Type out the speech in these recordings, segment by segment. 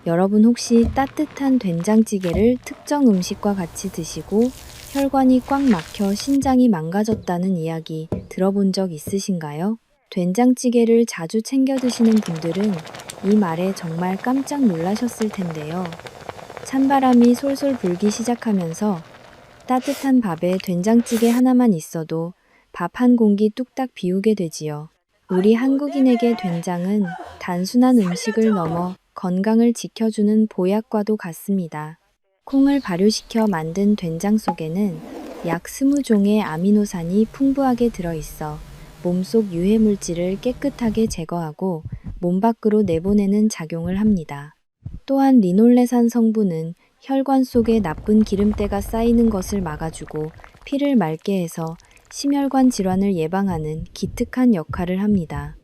여러분 혹시 따뜻한 된장찌개를 특정 음식과 같이 드시고 혈관이 꽉 막혀 신장이 망가졌다는 이야기 들어본 적 있으신가요? 된장찌개를 자주 챙겨 드시는 분들은 이 말에 정말 깜짝 놀라셨을 텐데요. 찬바람이 솔솔 불기 시작하면서 따뜻한 밥에 된장찌개 하나만 있어도 밥 한 공기 뚝딱 비우게 되지요. 우리 한국인에게 된장은 단순한 음식을 넘어 건강을 지켜주는 보약과도 같습니다. 콩을 발효시켜 만든 된장 속에는 약 20종의 아미노산이 풍부하게 들어있어 몸속 유해물질을 깨끗하게 제거하고 몸 밖으로 내보내는 작용을 합니다. 또한 리놀레산 성분은 혈관 속에 나쁜 기름때가 쌓이는 것을 막아주고 피를 맑게 해서 심혈관 질환을 예방하는 기특한 역할을 합니다.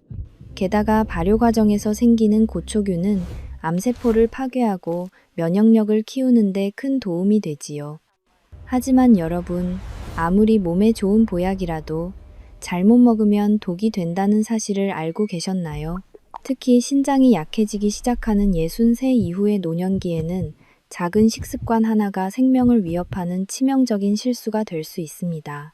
게다가 발효 과정에서 생기는 고초균은 암세포를 파괴하고 면역력을 키우는 데 큰 도움이 되지요. 하지만 여러분, 아무리 몸에 좋은 보약이라도 잘못 먹으면 독이 된다는 사실을 알고 계셨나요? 특히 신장이 약해지기 시작하는 63 이후의 노년기에는 작은 식습관 하나가 생명을 위협하는 치명적인 실수가 될 수 있습니다.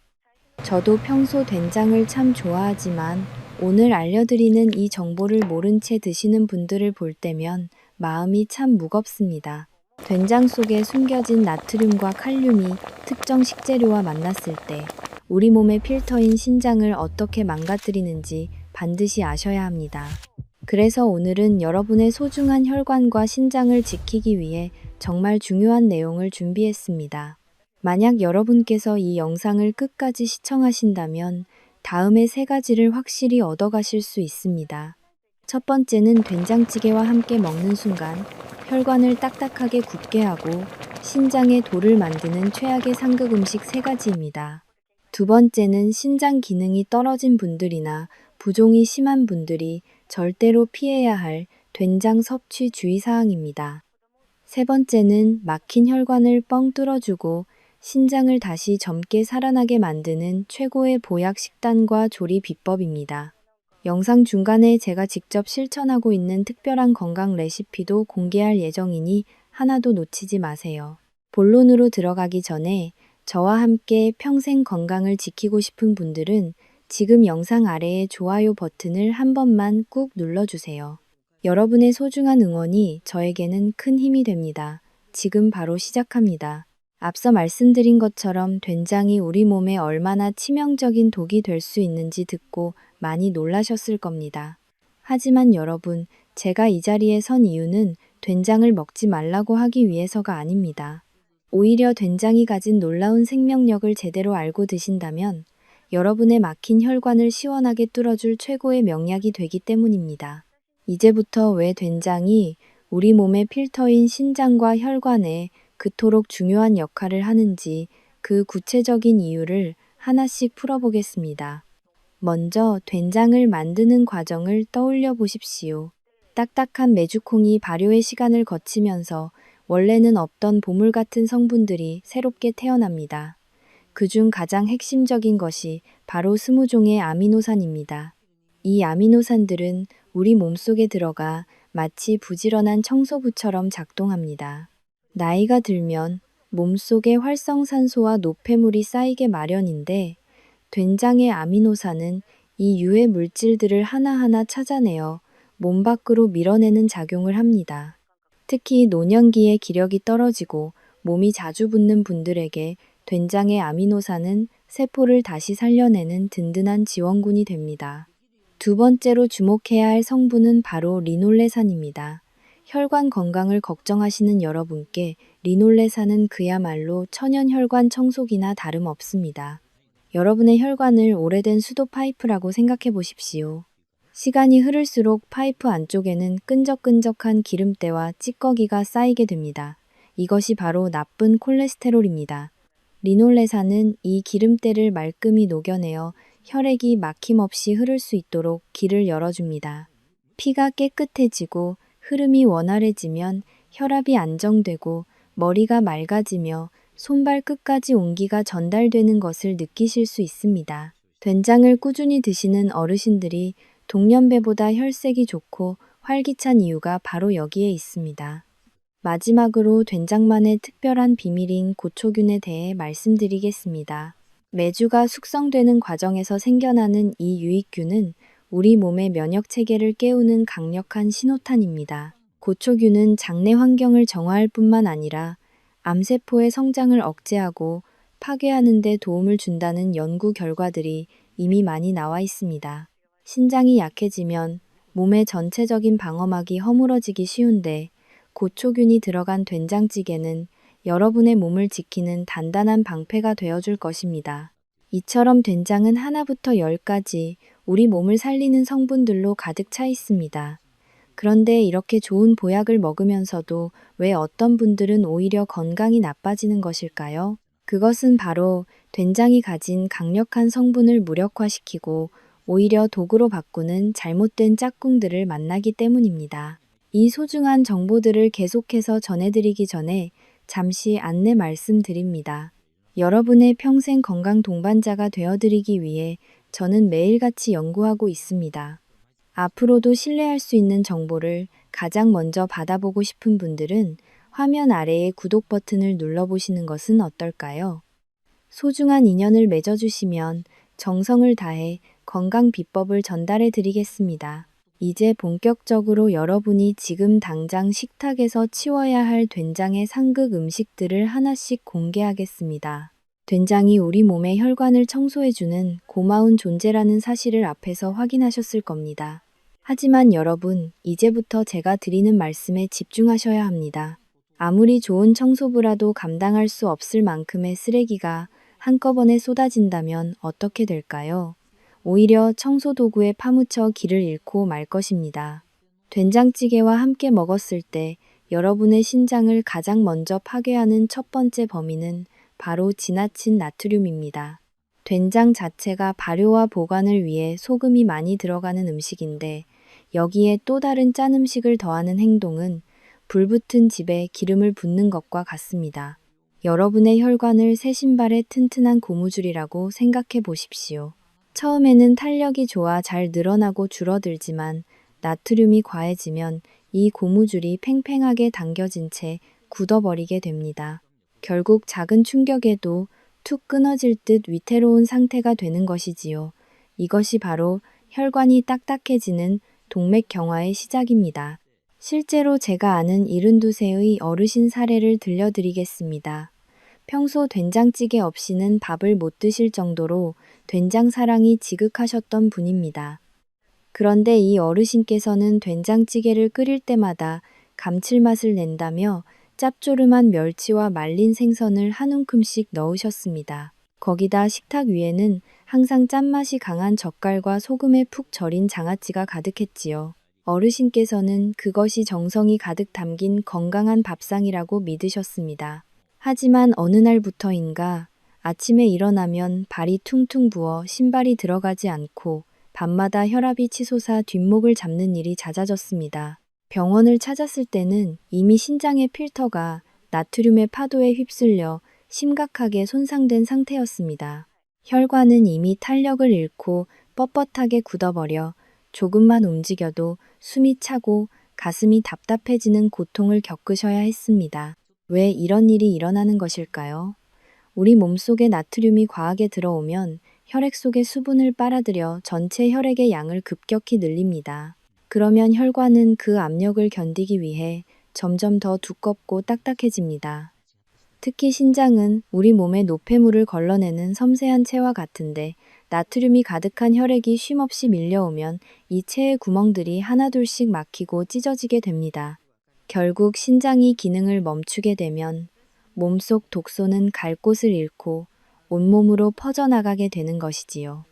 저도 평소 된장을 참 좋아하지만 오늘 알려드리는 이 정보를 모른 채 드시는 분들을 볼 때면 마음이 참 무겁습니다. 된장 속에 숨겨진 나트륨과 칼륨이 특정 식재료와 만났을 때 우리 몸의 필터인 신장을 어떻게 망가뜨리는지 반드시 아셔야 합니다. 그래서 오늘은 여러분의 소중한 혈관과 신장을 지키기 위해 정말 중요한 내용을 준비했습니다. 만약 여러분께서 이 영상을 끝까지 시청하신다면 다음에 3가지를 확실히 얻어가실 수 있습니다. 첫 번째는 된장찌개와 함께 먹는 순간 혈관을 딱딱하게 굳게 하고 신장에 돌을 만드는 최악의 상극 음식 3가지입니다. 두 번째는 신장 기능이 떨어진 분들이나 부종이 심한 분들이 절대로 피해야 할 된장 섭취 주의사항입니다. 세 번째는 막힌 혈관을 뻥 뚫어주고 신장을 다시 젊게 살아나게 만드는 최고의 보약 식단과 조리 비법입니다. 영상 중간에 제가 직접 실천하고 있는 특별한 건강 레시피도 공개할 예정이니 하나도 놓치지 마세요. 본론으로 들어가기 전에 저와 함께 평생 건강을 지키고 싶은 분들은 지금 영상 아래의 좋아요 버튼을 한 번만 꾹 눌러주세요. 여러분의 소중한 응원이 저에게는 큰 힘이 됩니다. 지금 바로 시작합니다. 앞서 말씀드린 것처럼 된장이 우리 몸에 얼마나 치명적인 독이 될 수 있는지 듣고 많이 놀라셨을 겁니다. 하지만 여러분, 제가 이 자리에 선 이유는 된장을 먹지 말라고 하기 위해서가 아닙니다. 오히려 된장이 가진 놀라운 생명력을 제대로 알고 드신다면 여러분의 막힌 혈관을 시원하게 뚫어줄 최고의 명약이 되기 때문입니다. 이제부터 왜 된장이 우리 몸의 필터인 신장과 혈관에 그토록 중요한 역할을 하는지 그 구체적인 이유를 하나씩 풀어보겠습니다. 먼저 된장을 만드는 과정을 떠올려 보십시오. 딱딱한 메주콩이 발효의 시간을 거치면서 원래는 없던 보물 같은 성분들이 새롭게 태어납니다. 그중 가장 핵심적인 것이 바로 20종의 아미노산입니다. 이 아미노산들은 우리 몸속에 들어가 마치 부지런한 청소부처럼 작동합니다. 나이가 들면 몸속에 활성산소와 노폐물이 쌓이게 마련인데 된장의 아미노산은 이 유해 물질들을 하나하나 찾아내어 몸 밖으로 밀어내는 작용을 합니다. 특히 노년기에 기력이 떨어지고 몸이 자주 붓는 분들에게 된장의 아미노산은 세포를 다시 살려내는 든든한 지원군이 됩니다. 두 번째로 주목해야 할 성분은 바로 리놀레산입니다. 혈관 건강을 걱정하시는 여러분께 리놀레산은 그야말로 천연 혈관 청소기나 다름없습니다. 여러분의 혈관을 오래된 수도 파이프라고 생각해 보십시오. 시간이 흐를수록 파이프 안쪽에는 끈적끈적한 기름때와 찌꺼기가 쌓이게 됩니다. 이것이 바로 나쁜 콜레스테롤입니다. 리놀레산은 이 기름때를 말끔히 녹여내어 혈액이 막힘없이 흐를 수 있도록 길을 열어줍니다. 피가 깨끗해지고 흐름이 원활해지면 혈압이 안정되고 머리가 맑아지며 손발 끝까지 온기가 전달되는 것을 느끼실 수 있습니다. 된장을 꾸준히 드시는 어르신들이 동년배보다 혈색이 좋고 활기찬 이유가 바로 여기에 있습니다. 마지막으로 된장만의 특별한 비밀인 고초균에 대해 말씀드리겠습니다. 메주가 숙성되는 과정에서 생겨나는 이 유익균은 우리 몸의 면역 체계를 깨우는 강력한 신호탄입니다. 고초균은 장내 환경을 정화할 뿐만 아니라 암세포의 성장을 억제하고 파괴하는 데 도움을 준다는 연구 결과들이 이미 많이 나와 있습니다. 신장이 약해지면 몸의 전체적인 방어막이 허물어지기 쉬운데 고초균이 들어간 된장찌개는 여러분의 몸을 지키는 단단한 방패가 되어줄 것입니다. 이처럼 된장은 하나부터 열까지 우리 몸을 살리는 성분들로 가득 차 있습니다. 그런데 이렇게 좋은 보약을 먹으면서도 왜 어떤 분들은 오히려 건강이 나빠지는 것일까요? 그것은 바로 된장이 가진 강력한 성분을 무력화시키고 오히려 도구로 바꾸는 잘못된 짝꿍들을 만나기 때문입니다. 이 소중한 정보들을 계속해서 전해드리기 전에 잠시 안내 말씀드립니다. 여러분의 평생 건강 동반자가 되어드리기 위해 저는 매일같이 연구하고 있습니다. 앞으로도 신뢰할 수 있는 정보를 가장 먼저 받아보고 싶은 분들은 화면 아래의 구독 버튼을 눌러보시는 것은 어떨까요? 소중한 인연을 맺어주시면 정성을 다해 건강 비법을 전달해 드리겠습니다. 이제 본격적으로 여러분이 지금 당장 식탁에서 치워야 할 된장의 상극 음식들을 하나씩 공개하겠습니다. 된장이 우리 몸의 혈관을 청소해주는 고마운 존재라는 사실을 앞에서 확인하셨을 겁니다. 하지만 여러분, 이제부터 제가 드리는 말씀에 집중하셔야 합니다. 아무리 좋은 청소부라도 감당할 수 없을 만큼의 쓰레기가 한꺼번에 쏟아진다면 어떻게 될까요? 오히려 청소도구에 파묻혀 길을 잃고 말 것입니다. 된장찌개와 함께 먹었을 때 여러분의 신장을 가장 먼저 파괴하는 첫 번째 범인은 바로 지나친 나트륨입니다. 된장 자체가 발효와 보관을 위해 소금이 많이 들어가는 음식인데 여기에 또 다른 짠 음식을 더하는 행동은 불붙은 집에 기름을 붓는 것과 같습니다. 여러분의 혈관을 새 신발의 튼튼한 고무줄이라고 생각해 보십시오. 처음에는 탄력이 좋아 잘 늘어나고 줄어들지만 나트륨이 과해지면 이 고무줄이 팽팽하게 당겨진 채 굳어버리게 됩니다. 결국 작은 충격에도 툭 끊어질 듯 위태로운 상태가 되는 것이지요. 이것이 바로 혈관이 딱딱해지는 동맥경화의 시작입니다. 실제로 제가 아는 72세의 어르신 사례를 들려드리겠습니다. 평소 된장찌개 없이는 밥을 못 드실 정도로 된장 사랑이 지극하셨던 분입니다. 그런데 이 어르신께서는 된장찌개를 끓일 때마다 감칠맛을 낸다며 짭조름한 멸치와 말린 생선을 한 움큼씩 넣으셨습니다. 거기다 식탁 위에는 항상 짠맛이 강한 젓갈과 소금에 푹 절인 장아찌가 가득했지요. 어르신께서는 그것이 정성이 가득 담긴 건강한 밥상이라고 믿으셨습니다. 하지만 어느 날부터인가 아침에 일어나면 발이 퉁퉁 부어 신발이 들어가지 않고 밤마다 혈압이 치솟아 뒷목을 잡는 일이 잦아졌습니다. 병원을 찾았을 때는 이미 신장의 필터가 나트륨의 파도에 휩쓸려 심각하게 손상된 상태였습니다. 혈관은 이미 탄력을 잃고 뻣뻣하게 굳어버려 조금만 움직여도 숨이 차고 가슴이 답답해지는 고통을 겪으셔야 했습니다. 왜 이런 일이 일어나는 것일까요? 우리 몸속에 나트륨이 과하게 들어오면 혈액 속의 수분을 빨아들여 전체 혈액의 양을 급격히 늘립니다. 그러면 혈관은 그 압력을 견디기 위해 점점 더 두껍고 딱딱해집니다. 특히 신장은 우리 몸의 노폐물을 걸러내는 섬세한 체와 같은데 나트륨이 가득한 혈액이 쉼없이 밀려오면 이 체의 구멍들이 하나둘씩 막히고 찢어지게 됩니다. 결국 신장이 기능을 멈추게 되면 몸속 독소는 갈 곳을 잃고 온몸으로 퍼져나가게 되는 것이지요.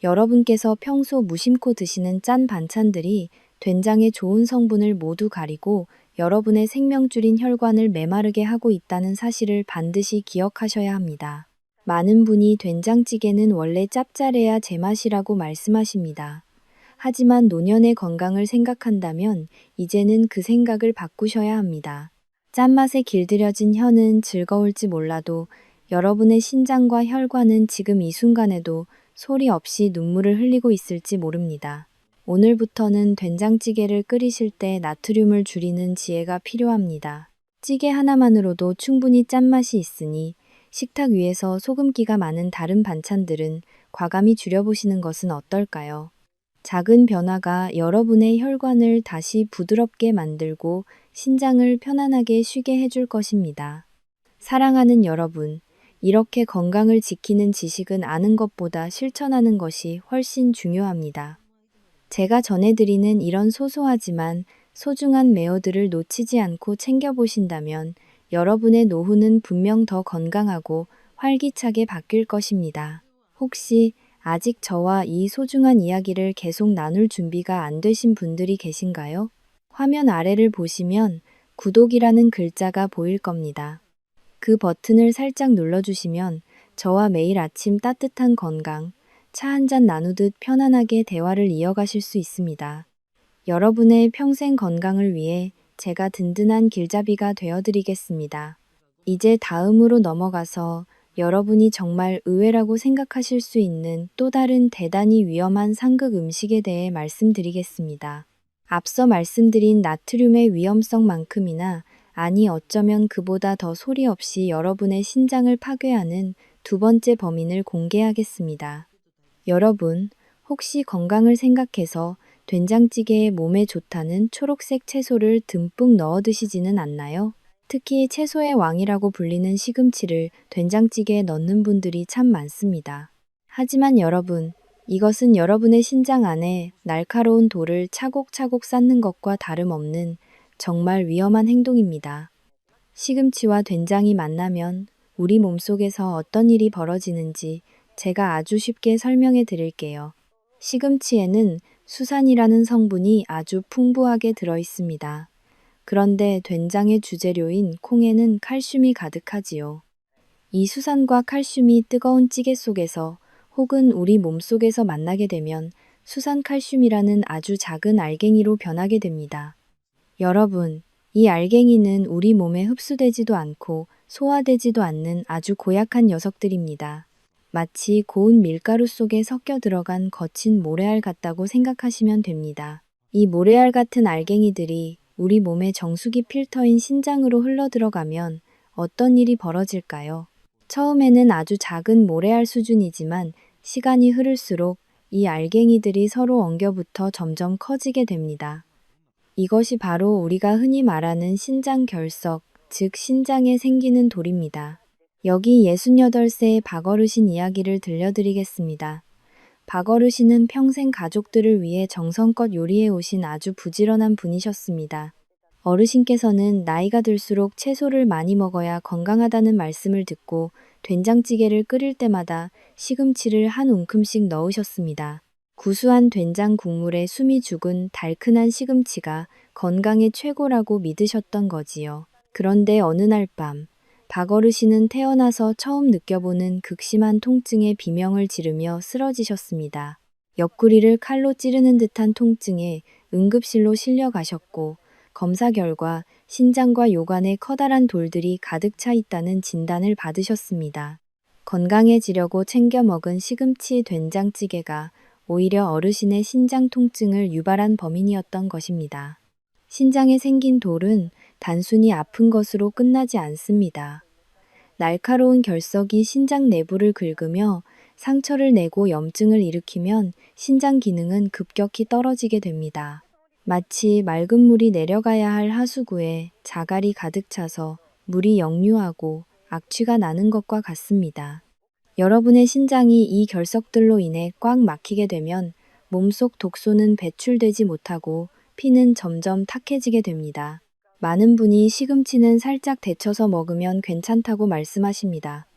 여러분께서 평소 무심코 드시는 짠 반찬들이 된장의 좋은 성분을 모두 가리고 여러분의 생명줄인 혈관을 메마르게 하고 있다는 사실을 반드시 기억하셔야 합니다. 많은 분이 된장찌개는 원래 짭짤해야 제맛이라고 말씀하십니다. 하지만 노년의 건강을 생각한다면 이제는 그 생각을 바꾸셔야 합니다. 짠맛에 길들여진 혀는 즐거울지 몰라도 여러분의 신장과 혈관은 지금 이 순간에도 소리 없이 눈물을 흘리고 있을지 모릅니다. 오늘부터는 된장찌개를 끓이실 때 나트륨을 줄이는 지혜가 필요합니다. 찌개 하나만으로도 충분히 짠맛이 있으니 식탁 위에서 소금기가 많은 다른 반찬들은 과감히 줄여보시는 것은 어떨까요? 작은 변화가 여러분의 혈관을 다시 부드럽게 만들고 신장을 편안하게 쉬게 해줄 것입니다. 사랑하는 여러분, 이렇게 건강을 지키는 지식은 아는 것보다 실천하는 것이 훨씬 중요합니다. 제가 전해드리는 이런 소소하지만 소중한 메어들을 놓치지 않고 챙겨보신다면 여러분의 노후는 분명 더 건강하고 활기차게 바뀔 것입니다. 혹시 아직 저와 이 소중한 이야기를 계속 나눌 준비가 안 되신 분들이 계신가요? 화면 아래를 보시면 구독이라는 글자가 보일 겁니다. 그 버튼을 살짝 눌러주시면 저와 매일 아침 따뜻한 건강, 차 한 잔 나누듯 편안하게 대화를 이어가실 수 있습니다. 여러분의 평생 건강을 위해 제가 든든한 길잡이가 되어드리겠습니다. 이제 다음으로 넘어가서 여러분이 정말 의외라고 생각하실 수 있는 또 다른 대단히 위험한 상극 음식에 대해 말씀드리겠습니다. 앞서 말씀드린 나트륨의 위험성만큼이나 아니 어쩌면 그보다 더 소리 없이 여러분의 신장을 파괴하는 두 번째 범인을 공개하겠습니다. 여러분, 혹시 건강을 생각해서 된장찌개에 몸에 좋다는 초록색 채소를 듬뿍 넣어 드시지는 않나요? 특히 채소의 왕이라고 불리는 시금치를 된장찌개에 넣는 분들이 참 많습니다. 하지만 여러분, 이것은 여러분의 신장 안에 날카로운 돌을 차곡차곡 쌓는 것과 다름없는 정말 위험한 행동입니다. 시금치와 된장이 만나면 우리 몸속에서 어떤 일이 벌어지는지 제가 아주 쉽게 설명해 드릴게요. 시금치에는 수산이라는 성분이 아주 풍부하게 들어 있습니다. 그런데 된장의 주재료인 콩에는 칼슘이 가득하지요. 이 수산과 칼슘이 뜨거운 찌개 속에서 혹은 우리 몸속에서 만나게 되면 수산칼슘이라는 아주 작은 알갱이로 변하게 됩니다. 여러분, 이 알갱이는 우리 몸에 흡수되지도 않고 소화되지도 않는 아주 고약한 녀석들입니다. 마치 고운 밀가루 속에 섞여 들어간 거친 모래알 같다고 생각하시면 됩니다. 이 모래알 같은 알갱이들이 우리 몸의 정수기 필터인 신장으로 흘러 들어가면 어떤 일이 벌어질까요? 처음에는 아주 작은 모래알 수준이지만 시간이 흐를수록 이 알갱이들이 서로 엉겨붙어 점점 커지게 됩니다. 이것이 바로 우리가 흔히 말하는 신장결석, 즉 신장에 생기는 돌입니다. 여기 68세의 박어르신 이야기를 들려드리겠습니다. 박어르신은 평생 가족들을 위해 정성껏 요리해 오신 아주 부지런한 분이셨습니다. 어르신께서는 나이가 들수록 채소를 많이 먹어야 건강하다는 말씀을 듣고 된장찌개를 끓일 때마다 시금치를 한 움큼씩 넣으셨습니다. 구수한 된장 국물에 숨이 죽은 달큰한 시금치가 건강에 최고라고 믿으셨던 거지요. 그런데 어느 날 밤, 박어르신은 태어나서 처음 느껴보는 극심한 통증에 비명을 지르며 쓰러지셨습니다. 옆구리를 칼로 찌르는 듯한 통증에 응급실로 실려가셨고 검사 결과 신장과 요관에 커다란 돌들이 가득 차 있다는 진단을 받으셨습니다. 건강해지려고 챙겨 먹은 시금치 된장찌개가 오히려 어르신의 신장 통증을 유발한 범인이었던 것입니다. 신장에 생긴 돌은 단순히 아픈 것으로 끝나지 않습니다. 날카로운 결석이 신장 내부를 긁으며 상처를 내고 염증을 일으키면 신장 기능은 급격히 떨어지게 됩니다. 마치 맑은 물이 내려가야 할 하수구에 자갈이 가득 차서 물이 역류하고 악취가 나는 것과 같습니다. 여러분의 신장이 이 결석들로 인해 꽉 막히게 되면 몸속 독소는 배출되지 못하고 피는 점점 탁해지게 됩니다. 많은 분이 시금치는 살짝 데쳐서 먹으면 괜찮다고 말씀하십니다.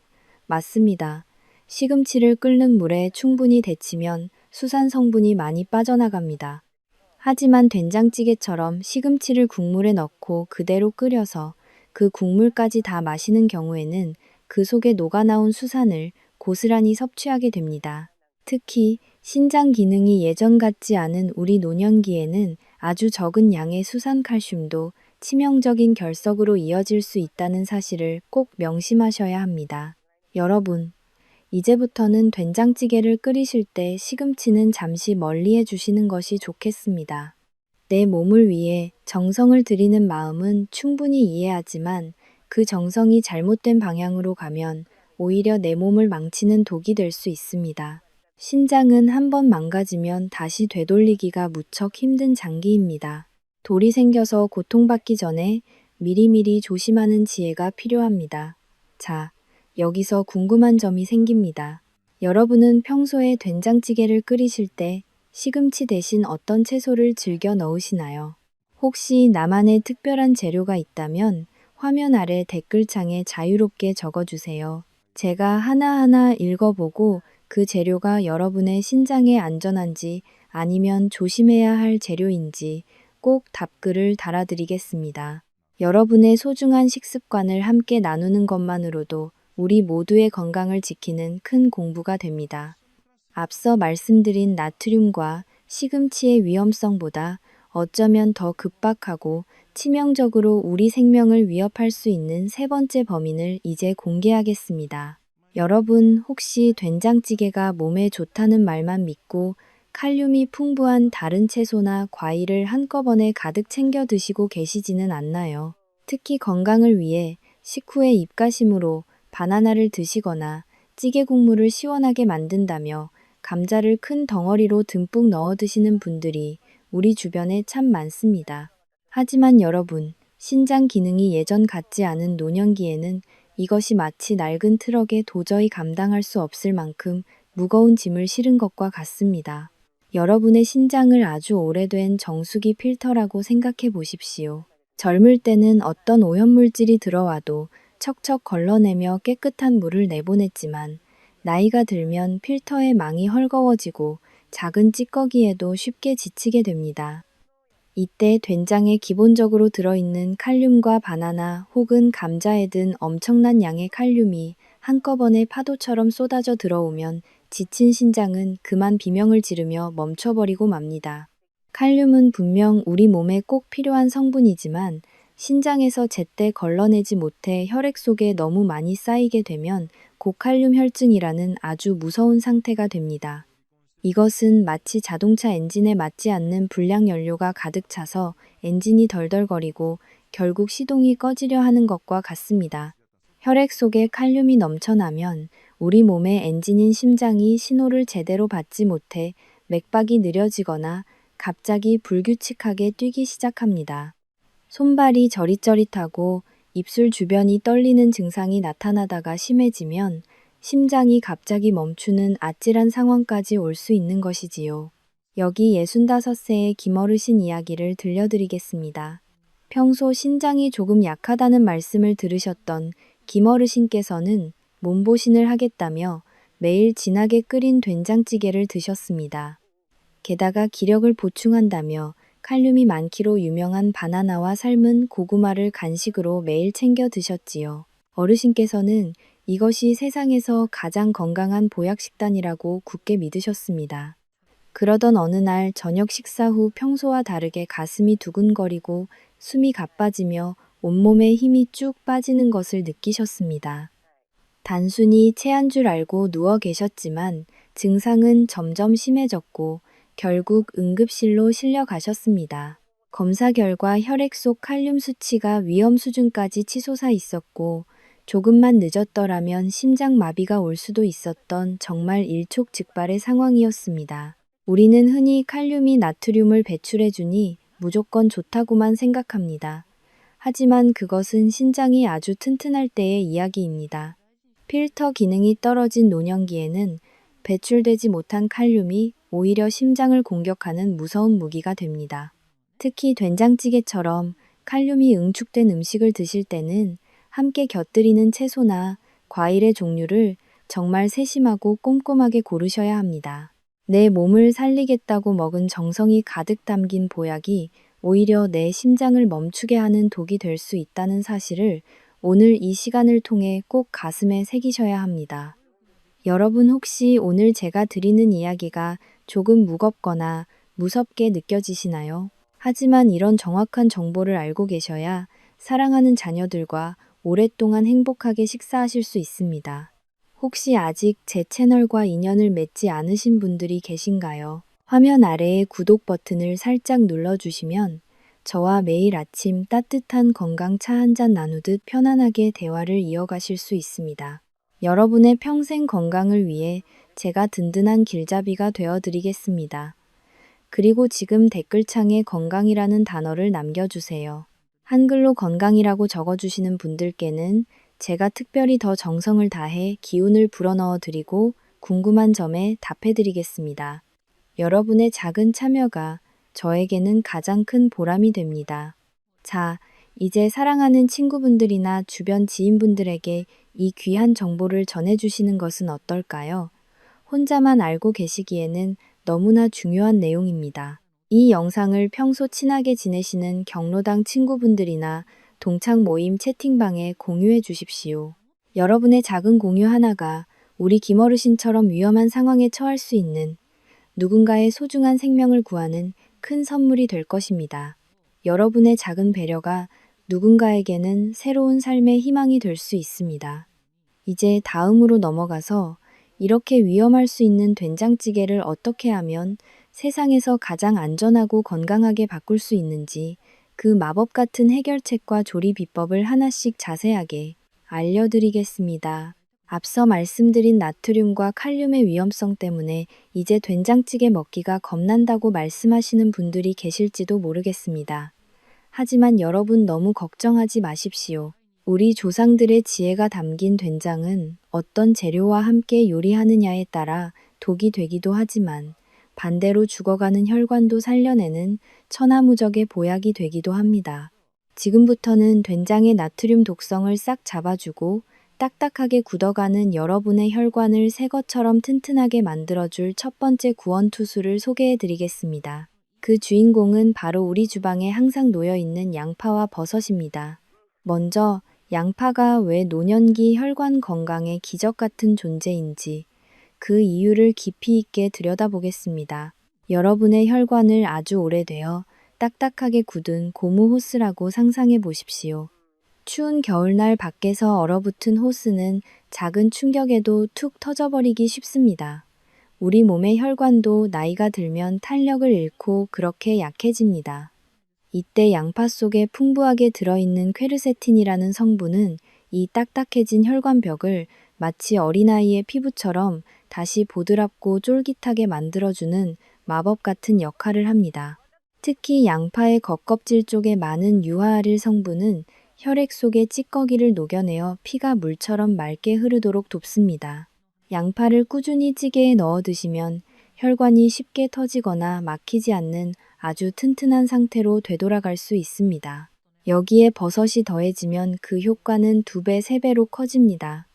맞습니다. 시금치를 끓는 물에 충분히 데치면 수산 성분이 많이 빠져나갑니다. 하지만 된장찌개처럼 시금치를 국물에 넣고 그대로 끓여서 그 국물까지 다 마시는 경우에는 그 속에 녹아나온 수산을 고스란히 섭취하게 됩니다. 특히 신장 기능이 예전 같지 않은 우리 노년기에는 아주 적은 양의 수산칼슘도 치명적인 결석으로 이어질 수 있다는 사실을 꼭 명심하셔야 합니다. 여러분, 이제부터는 된장찌개를 끓이실 때 시금치는 잠시 멀리 해주시는 것이 좋겠습니다. 내 몸을 위해 정성을 들이는 마음은 충분히 이해하지만 그 정성이 잘못된 방향으로 가면 오히려 내 몸을 망치는 독이 될 수 있습니다. 신장은 한번 망가지면 다시 되돌리기가 무척 힘든 장기입니다. 돌이 생겨서 고통받기 전에 미리미리 조심하는 지혜가 필요합니다. 자, 여기서 궁금한 점이 생깁니다. 여러분은 평소에 된장찌개를 끓이실 때 시금치 대신 어떤 채소를 즐겨 넣으시나요? 혹시 나만의 특별한 재료가 있다면 화면 아래 댓글창에 자유롭게 적어주세요. 제가 하나하나 읽어보고 그 재료가 여러분의 신장에 안전한지 아니면 조심해야 할 재료인지 꼭 답글을 달아드리겠습니다. 여러분의 소중한 식습관을 함께 나누는 것만으로도 우리 모두의 건강을 지키는 큰 공부가 됩니다. 앞서 말씀드린 나트륨과 시금치의 위험성보다 어쩌면 더 급박하고 치명적으로 우리 생명을 위협할 수 있는 세 번째 범인을 이제 공개하겠습니다. 여러분 혹시 된장찌개가 몸에 좋다는 말만 믿고 칼륨이 풍부한 다른 채소나 과일을 한꺼번에 가득 챙겨 드시고 계시지는 않나요? 특히 건강을 위해 식후에 입가심으로 바나나를 드시거나 찌개 국물을 시원하게 만든다며 감자를 큰 덩어리로 듬뿍 넣어 드시는 분들이 우리 주변에 참 많습니다. 하지만 여러분, 신장 기능이 예전 같지 않은 노년기에는 이것이 마치 낡은 트럭에 도저히 감당할 수 없을 만큼 무거운 짐을 실은 것과 같습니다. 여러분의 신장을 아주 오래된 정수기 필터라고 생각해 보십시오. 젊을 때는 어떤 오염물질이 들어와도 척척 걸러내며 깨끗한 물을 내보냈지만 나이가 들면 필터의 망이 헐거워지고 작은 찌꺼기에도 쉽게 지치게 됩니다. 이때 된장에 기본적으로 들어있는 칼륨과 바나나 혹은 감자에 든 엄청난 양의 칼륨이 한꺼번에 파도처럼 쏟아져 들어오면 지친 신장은 그만 비명을 지르며 멈춰버리고 맙니다. 칼륨은 분명 우리 몸에 꼭 필요한 성분이지만 신장에서 제때 걸러내지 못해 혈액 속에 너무 많이 쌓이게 되면 고칼륨 혈증이라는 아주 무서운 상태가 됩니다. 이것은 마치 자동차 엔진에 맞지 않는 불량 연료가 가득 차서 엔진이 덜덜거리고 결국 시동이 꺼지려 하는 것과 같습니다. 혈액 속에 칼륨이 넘쳐나면 우리 몸의 엔진인 심장이 신호를 제대로 받지 못해 맥박이 느려지거나 갑자기 불규칙하게 뛰기 시작합니다. 손발이 저릿저릿하고 입술 주변이 떨리는 증상이 나타나다가 심해지면 심장이 갑자기 멈추는 아찔한 상황까지 올 수 있는 것이지요. 여기 65세의 김어르신 이야기를 들려드리겠습니다. 평소 신장이 조금 약하다는 말씀을 들으셨던 김어르신께서는 몸보신을 하겠다며 매일 진하게 끓인 된장찌개를 드셨습니다. 게다가 기력을 보충한다며 칼륨이 많기로 유명한 바나나와 삶은 고구마를 간식으로 매일 챙겨 드셨지요. 어르신께서는 이것이 세상에서 가장 건강한 보약식단이라고 굳게 믿으셨습니다. 그러던 어느 날 저녁 식사 후 평소와 다르게 가슴이 두근거리고 숨이 가빠지며 온몸에 힘이 쭉 빠지는 것을 느끼셨습니다. 단순히 체한 줄 알고 누워 계셨지만 증상은 점점 심해졌고 결국 응급실로 실려가셨습니다. 검사 결과 혈액 속 칼륨 수치가 위험 수준까지 치솟아 있었고 조금만 늦었더라면 심장 마비가 올 수도 있었던 정말 일촉즉발의 상황이었습니다. 우리는 흔히 칼륨이 나트륨을 배출해주니 무조건 좋다고만 생각합니다. 하지만 그것은 신장이 아주 튼튼할 때의 이야기입니다. 필터 기능이 떨어진 노년기에는 배출되지 못한 칼륨이 오히려 심장을 공격하는 무서운 무기가 됩니다. 특히 된장찌개처럼 칼륨이 응축된 음식을 드실 때는 함께 곁들이는 채소나 과일의 종류를 정말 세심하고 꼼꼼하게 고르셔야 합니다. 내 몸을 살리겠다고 먹은 정성이 가득 담긴 보약이 오히려 내 심장을 멈추게 하는 독이 될 수 있다는 사실을 오늘 이 시간을 통해 꼭 가슴에 새기셔야 합니다. 여러분 혹시 오늘 제가 드리는 이야기가 조금 무겁거나 무섭게 느껴지시나요? 하지만 이런 정확한 정보를 알고 계셔야 사랑하는 자녀들과 오랫동안 행복하게 식사하실 수 있습니다. 혹시 아직 제 채널과 인연을 맺지 않으신 분들이 계신가요? 화면 아래의 구독 버튼을 살짝 눌러주시면 저와 매일 아침 따뜻한 건강 차 한 잔 나누듯 편안하게 대화를 이어가실 수 있습니다. 여러분의 평생 건강을 위해 제가 든든한 길잡이가 되어드리겠습니다. 그리고 지금 댓글창에 건강이라는 단어를 남겨주세요. 한글로 건강이라고 적어주시는 분들께는 제가 특별히 더 정성을 다해 기운을 불어넣어 드리고 궁금한 점에 답해 드리겠습니다. 여러분의 작은 참여가 저에게는 가장 큰 보람이 됩니다. 자, 이제 사랑하는 친구분들이나 주변 지인분들에게 이 귀한 정보를 전해주시는 것은 어떨까요? 혼자만 알고 계시기에는 너무나 중요한 내용입니다. 이 영상을 평소 친하게 지내시는 경로당 친구분들이나 동창 모임 채팅방에 공유해 주십시오. 여러분의 작은 공유 하나가 우리 김어르신처럼 위험한 상황에 처할 수 있는 누군가의 소중한 생명을 구하는 큰 선물이 될 것입니다. 여러분의 작은 배려가 누군가에게는 새로운 삶의 희망이 될 수 있습니다. 이제 다음으로 넘어가서 이렇게 위험할 수 있는 된장찌개를 어떻게 하면 세상에서 가장 안전하고 건강하게 바꿀 수 있는지 그 마법 같은 해결책과 조리 비법을 하나씩 자세하게 알려드리겠습니다. 앞서 말씀드린 나트륨과 칼륨의 위험성 때문에 이제 된장찌개 먹기가 겁난다고 말씀하시는 분들이 계실지도 모르겠습니다. 하지만 여러분 너무 걱정하지 마십시오. 우리 조상들의 지혜가 담긴 된장은 어떤 재료와 함께 요리하느냐에 따라 독이 되기도 하지만 반대로 죽어가는 혈관도 살려내는 천하무적의 보약이 되기도 합니다. 지금부터는 된장의 나트륨 독성을 싹 잡아주고 딱딱하게 굳어가는 여러분의 혈관을 새 것처럼 튼튼하게 만들어줄 첫 번째 구원투수를 소개해드리겠습니다. 그 주인공은 바로 우리 주방에 항상 놓여있는 양파와 버섯입니다. 먼저 양파가 왜 노년기 혈관 건강의 기적 같은 존재인지 그 이유를 깊이 있게 들여다보겠습니다. 여러분의 혈관을 아주 오래되어 딱딱하게 굳은 고무 호스라고 상상해 보십시오. 추운 겨울날 밖에서 얼어붙은 호스는 작은 충격에도 툭 터져버리기 쉽습니다. 우리 몸의 혈관도 나이가 들면 탄력을 잃고 그렇게 약해집니다. 이때 양파 속에 풍부하게 들어있는 퀘르세틴이라는 성분은 이 딱딱해진 혈관벽을 마치 어린아이의 피부처럼 다시 보드랍고 쫄깃하게 만들어주는 마법 같은 역할을 합니다. 특히 양파의 겉껍질 쪽에 많은 유화아릴 성분은 혈액 속의 찌꺼기를 녹여내어 피가 물처럼 맑게 흐르도록 돕습니다. 양파를 꾸준히 찌개에 넣어 드시면 혈관이 쉽게 터지거나 막히지 않는 아주 튼튼한 상태로 되돌아갈 수 있습니다. 여기에 버섯이 더해지면 그 효과는 2배, 3배로 커집니다.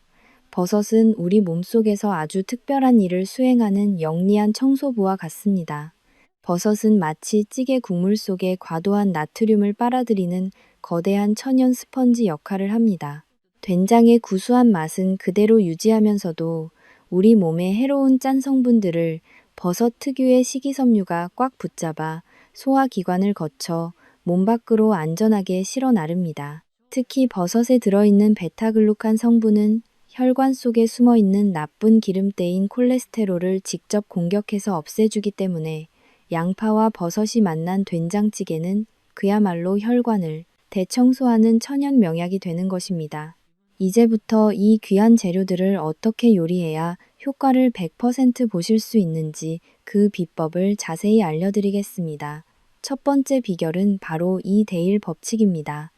버섯은 우리 몸속에서 아주 특별한 일을 수행하는 영리한 청소부와 같습니다. 버섯은 마치 찌개 국물 속에 과도한 나트륨을 빨아들이는 거대한 천연 스펀지 역할을 합니다. 된장의 구수한 맛은 그대로 유지하면서도 우리 몸의 해로운 짠 성분들을 버섯 특유의 식이섬유가 꽉 붙잡아 소화기관을 거쳐 몸 밖으로 안전하게 실어 나릅니다. 특히 버섯에 들어있는 베타글루칸 성분은 혈관 속에 숨어있는 나쁜 기름때인 콜레스테롤을 직접 공격해서 없애주기 때문에 양파와 버섯이 만난 된장찌개는 그야말로 혈관을 대청소하는 천연 명약이 되는 것입니다. 이제부터 이 귀한 재료들을 어떻게 요리해야 효과를 100% 보실 수 있는지 그 비법을 자세히 알려드리겠습니다. 첫 번째 비결은 바로 이 데일 법칙입니다.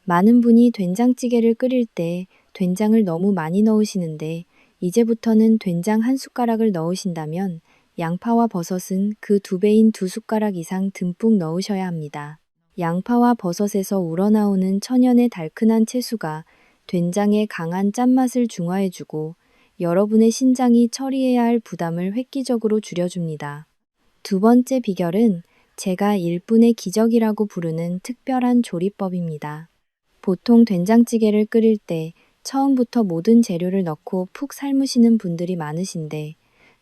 많은 분이 된장찌개를 끓일 때 된장을 너무 많이 넣으시는데 이제부터는 된장 한 숟가락을 넣으신다면 양파와 버섯은 그 2배인 2숟가락 이상 듬뿍 넣으셔야 합니다. 양파와 버섯에서 우러나오는 천연의 달큰한 채수가 된장의 강한 짠맛을 중화해주고 여러분의 신장이 처리해야 할 부담을 획기적으로 줄여줍니다. 두 번째 비결은 제가 일분의 기적이라고 부르는 특별한 조리법입니다. 보통 된장찌개를 끓일 때 처음부터 모든 재료를 넣고 푹 삶으시는 분들이 많으신데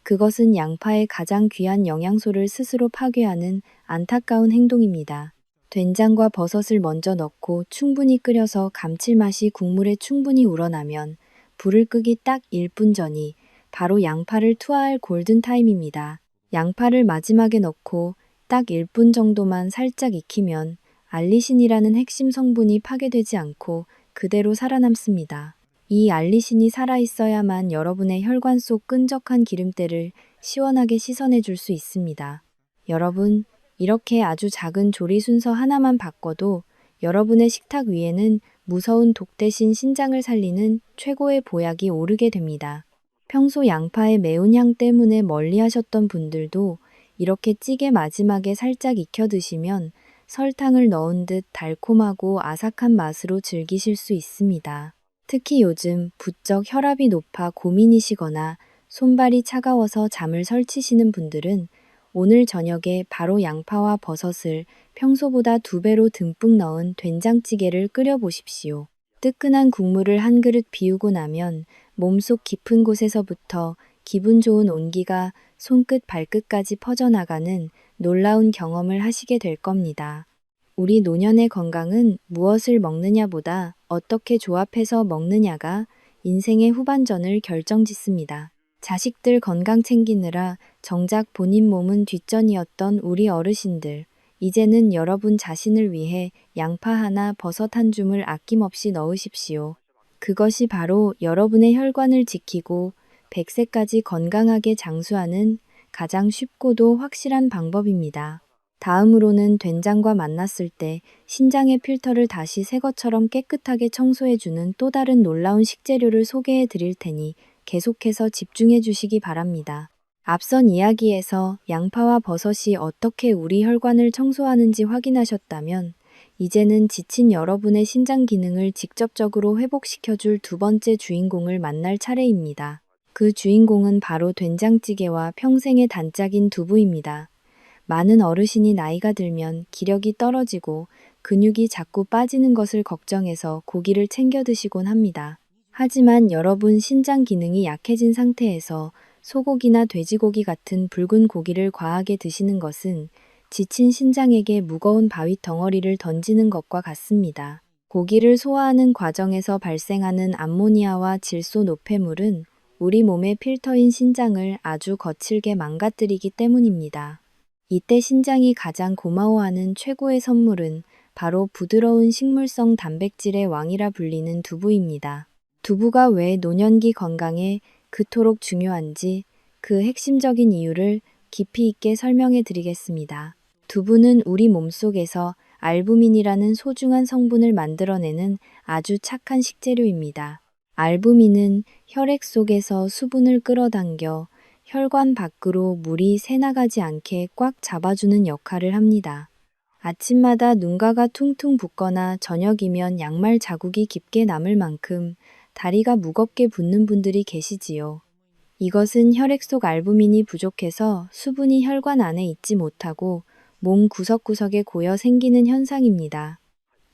그것은 양파의 가장 귀한 영양소를 스스로 파괴하는 안타까운 행동입니다. 된장과 버섯을 먼저 넣고 충분히 끓여서 감칠맛이 국물에 충분히 우러나면 불을 끄기 딱 1분 전이 바로 양파를 투하할 골든타임입니다. 양파를 마지막에 넣고 딱 1분 정도만 살짝 익히면 알리신이라는 핵심 성분이 파괴되지 않고 그대로 살아남습니다. 이 알리신이 살아있어야만 여러분의 혈관 속 끈적한 기름때를 시원하게 씻어내 줄 수 있습니다. 여러분, 이렇게 아주 작은 조리 순서 하나만 바꿔도 여러분의 식탁 위에는 무서운 독 대신 신장을 살리는 최고의 보약이 오르게 됩니다. 평소 양파의 매운 향 때문에 멀리 하셨던 분들도 이렇게 찌개 마지막에 살짝 익혀 드시면 설탕을 넣은 듯 달콤하고 아삭한 맛으로 즐기실 수 있습니다. 특히 요즘 부쩍 혈압이 높아 고민이시거나 손발이 차가워서 잠을 설치시는 분들은 오늘 저녁에 바로 양파와 버섯을 평소보다 2배로 듬뿍 넣은 된장찌개를 끓여 보십시오. 뜨끈한 국물을 한 그릇 비우고 나면 몸속 깊은 곳에서부터 기분 좋은 온기가 손끝 발끝까지 퍼져나가는 놀라운 경험을 하시게 될 겁니다. 우리 노년의 건강은 무엇을 먹느냐보다 어떻게 조합해서 먹느냐가 인생의 후반전을 결정짓습니다. 자식들 건강 챙기느라 정작 본인 몸은 뒷전이었던 우리 어르신들, 이제는 여러분 자신을 위해 양파 하나, 버섯 한 줌을 아낌없이 넣으십시오. 그것이 바로 여러분의 혈관을 지키고 100세까지 건강하게 장수하는 가장 쉽고도 확실한 방법입니다. 다음으로는 된장과 만났을 때 신장의 필터를 다시 새 것처럼 깨끗하게 청소해주는 또 다른 놀라운 식재료를 소개해 드릴 테니 계속해서 집중해 주시기 바랍니다. 앞선 이야기에서 양파와 버섯이 어떻게 우리 혈관을 청소하는지 확인하셨다면 이제는 지친 여러분의 신장 기능을 직접적으로 회복시켜줄 두 번째 주인공을 만날 차례입니다. 그 주인공은 바로 된장찌개와 평생의 단짝인 두부입니다. 많은 어르신이 나이가 들면 기력이 떨어지고 근육이 자꾸 빠지는 것을 걱정해서 고기를 챙겨 드시곤 합니다. 하지만 여러분 신장 기능이 약해진 상태에서 소고기나 돼지고기 같은 붉은 고기를 과하게 드시는 것은 지친 신장에게 무거운 바위 덩어리를 던지는 것과 같습니다. 고기를 소화하는 과정에서 발생하는 암모니아와 질소 노폐물은 우리 몸의 필터인 신장을 아주 거칠게 망가뜨리기 때문입니다. 이때 신장이 가장 고마워하는 최고의 선물은 바로 부드러운 식물성 단백질의 왕이라 불리는 두부입니다. 두부가 왜 노년기 건강에 그토록 중요한지 그 핵심적인 이유를 깊이 있게 설명해 드리겠습니다. 두부는 우리 몸속에서 알부민이라는 소중한 성분을 만들어내는 아주 착한 식재료입니다. 알부민은 혈액 속에서 수분을 끌어당겨 혈관 밖으로 물이 새나가지 않게 꽉 잡아주는 역할을 합니다. 아침마다 눈가가 퉁퉁 붓거나 저녁이면 양말 자국이 깊게 남을 만큼 다리가 무겁게 붓는 분들이 계시지요. 이것은 혈액 속 알부민이 부족해서 수분이 혈관 안에 있지 못하고 몸 구석구석에 고여 생기는 현상입니다.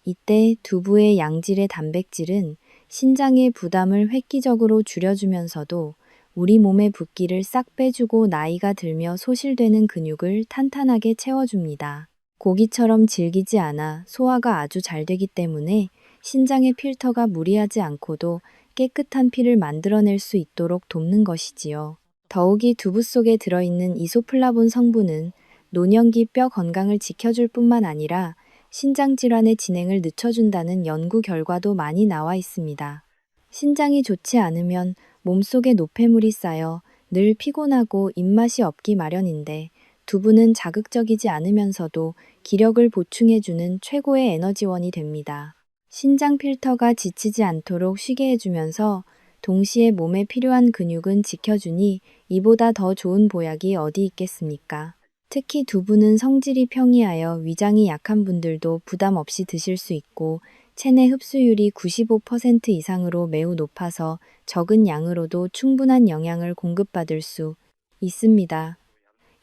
이때 두부의 양질의 단백질은 신장의 부담을 획기적으로 줄여주면서도 우리 몸의 붓기를 싹 빼주고 나이가 들며 소실되는 근육을 탄탄하게 채워줍니다. 고기처럼 질기지 않아 소화가 아주 잘 되기 때문에 신장의 필터가 무리하지 않고도 깨끗한 피를 만들어낼 수 있도록 돕는 것이지요. 더욱이 두부 속에 들어있는 이소플라본 성분은 노년기 뼈 건강을 지켜줄 뿐만 아니라 신장 질환의 진행을 늦춰준다는 연구 결과도 많이 나와 있습니다. 신장이 좋지 않으면 몸속에 노폐물이 쌓여 늘 피곤하고 입맛이 없기 마련인데 두부는 자극적이지 않으면서도 기력을 보충해주는 최고의 에너지원이 됩니다. 신장 필터가 지치지 않도록 쉬게 해주면서 동시에 몸에 필요한 근육은 지켜주니 이보다 더 좋은 보약이 어디 있겠습니까? 특히 두부는 성질이 평이하여 위장이 약한 분들도 부담 없이 드실 수 있고 체내 흡수율이 95% 이상으로 매우 높아서 적은 양으로도 충분한 영양을 공급받을 수 있습니다.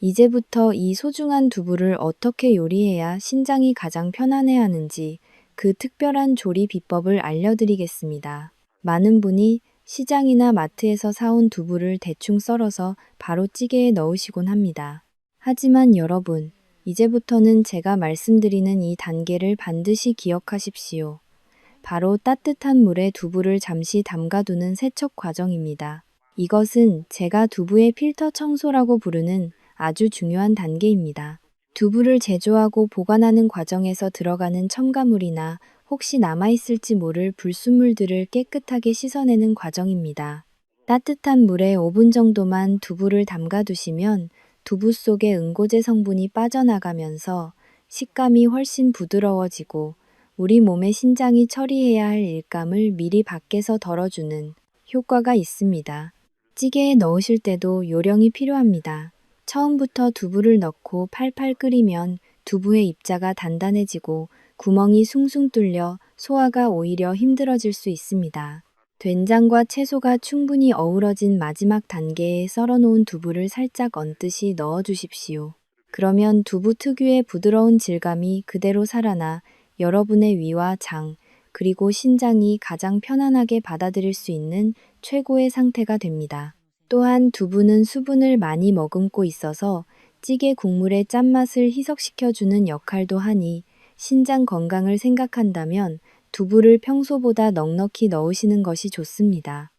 이제부터 이 소중한 두부를 어떻게 요리해야 신장이 가장 편안해하는지 그 특별한 조리 비법을 알려드리겠습니다. 많은 분이 시장이나 마트에서 사온 두부를 대충 썰어서 바로 찌개에 넣으시곤 합니다. 하지만 여러분, 이제부터는 제가 말씀드리는 이 단계를 반드시 기억하십시오. 바로 따뜻한 물에 두부를 잠시 담가두는 세척 과정입니다. 이것은 제가 두부의 필터 청소라고 부르는 아주 중요한 단계입니다. 두부를 제조하고 보관하는 과정에서 들어가는 첨가물이나 혹시 남아있을지 모를 불순물들을 깨끗하게 씻어내는 과정입니다. 따뜻한 물에 5분 정도만 두부를 담가두시면 두부 속의 응고제 성분이 빠져나가면서 식감이 훨씬 부드러워지고 우리 몸의 신장이 처리해야 할 일감을 미리 밖에서 덜어주는 효과가 있습니다. 찌개에 넣으실 때도 요령이 필요합니다. 처음부터 두부를 넣고 팔팔 끓이면 두부의 입자가 단단해지고 구멍이 숭숭 뚫려 소화가 오히려 힘들어질 수 있습니다. 된장과 채소가 충분히 어우러진 마지막 단계에 썰어놓은 두부를 살짝 얹듯이 넣어주십시오. 그러면 두부 특유의 부드러운 질감이 그대로 살아나 여러분의 위와 장, 그리고 신장이 가장 편안하게 받아들일 수 있는 최고의 상태가 됩니다. 또한 두부는 수분을 많이 머금고 있어서 찌개 국물의 짠맛을 희석시켜주는 역할도 하니 신장 건강을 생각한다면 두부를 평소보다 넉넉히 넣으시는 것이 좋습니다.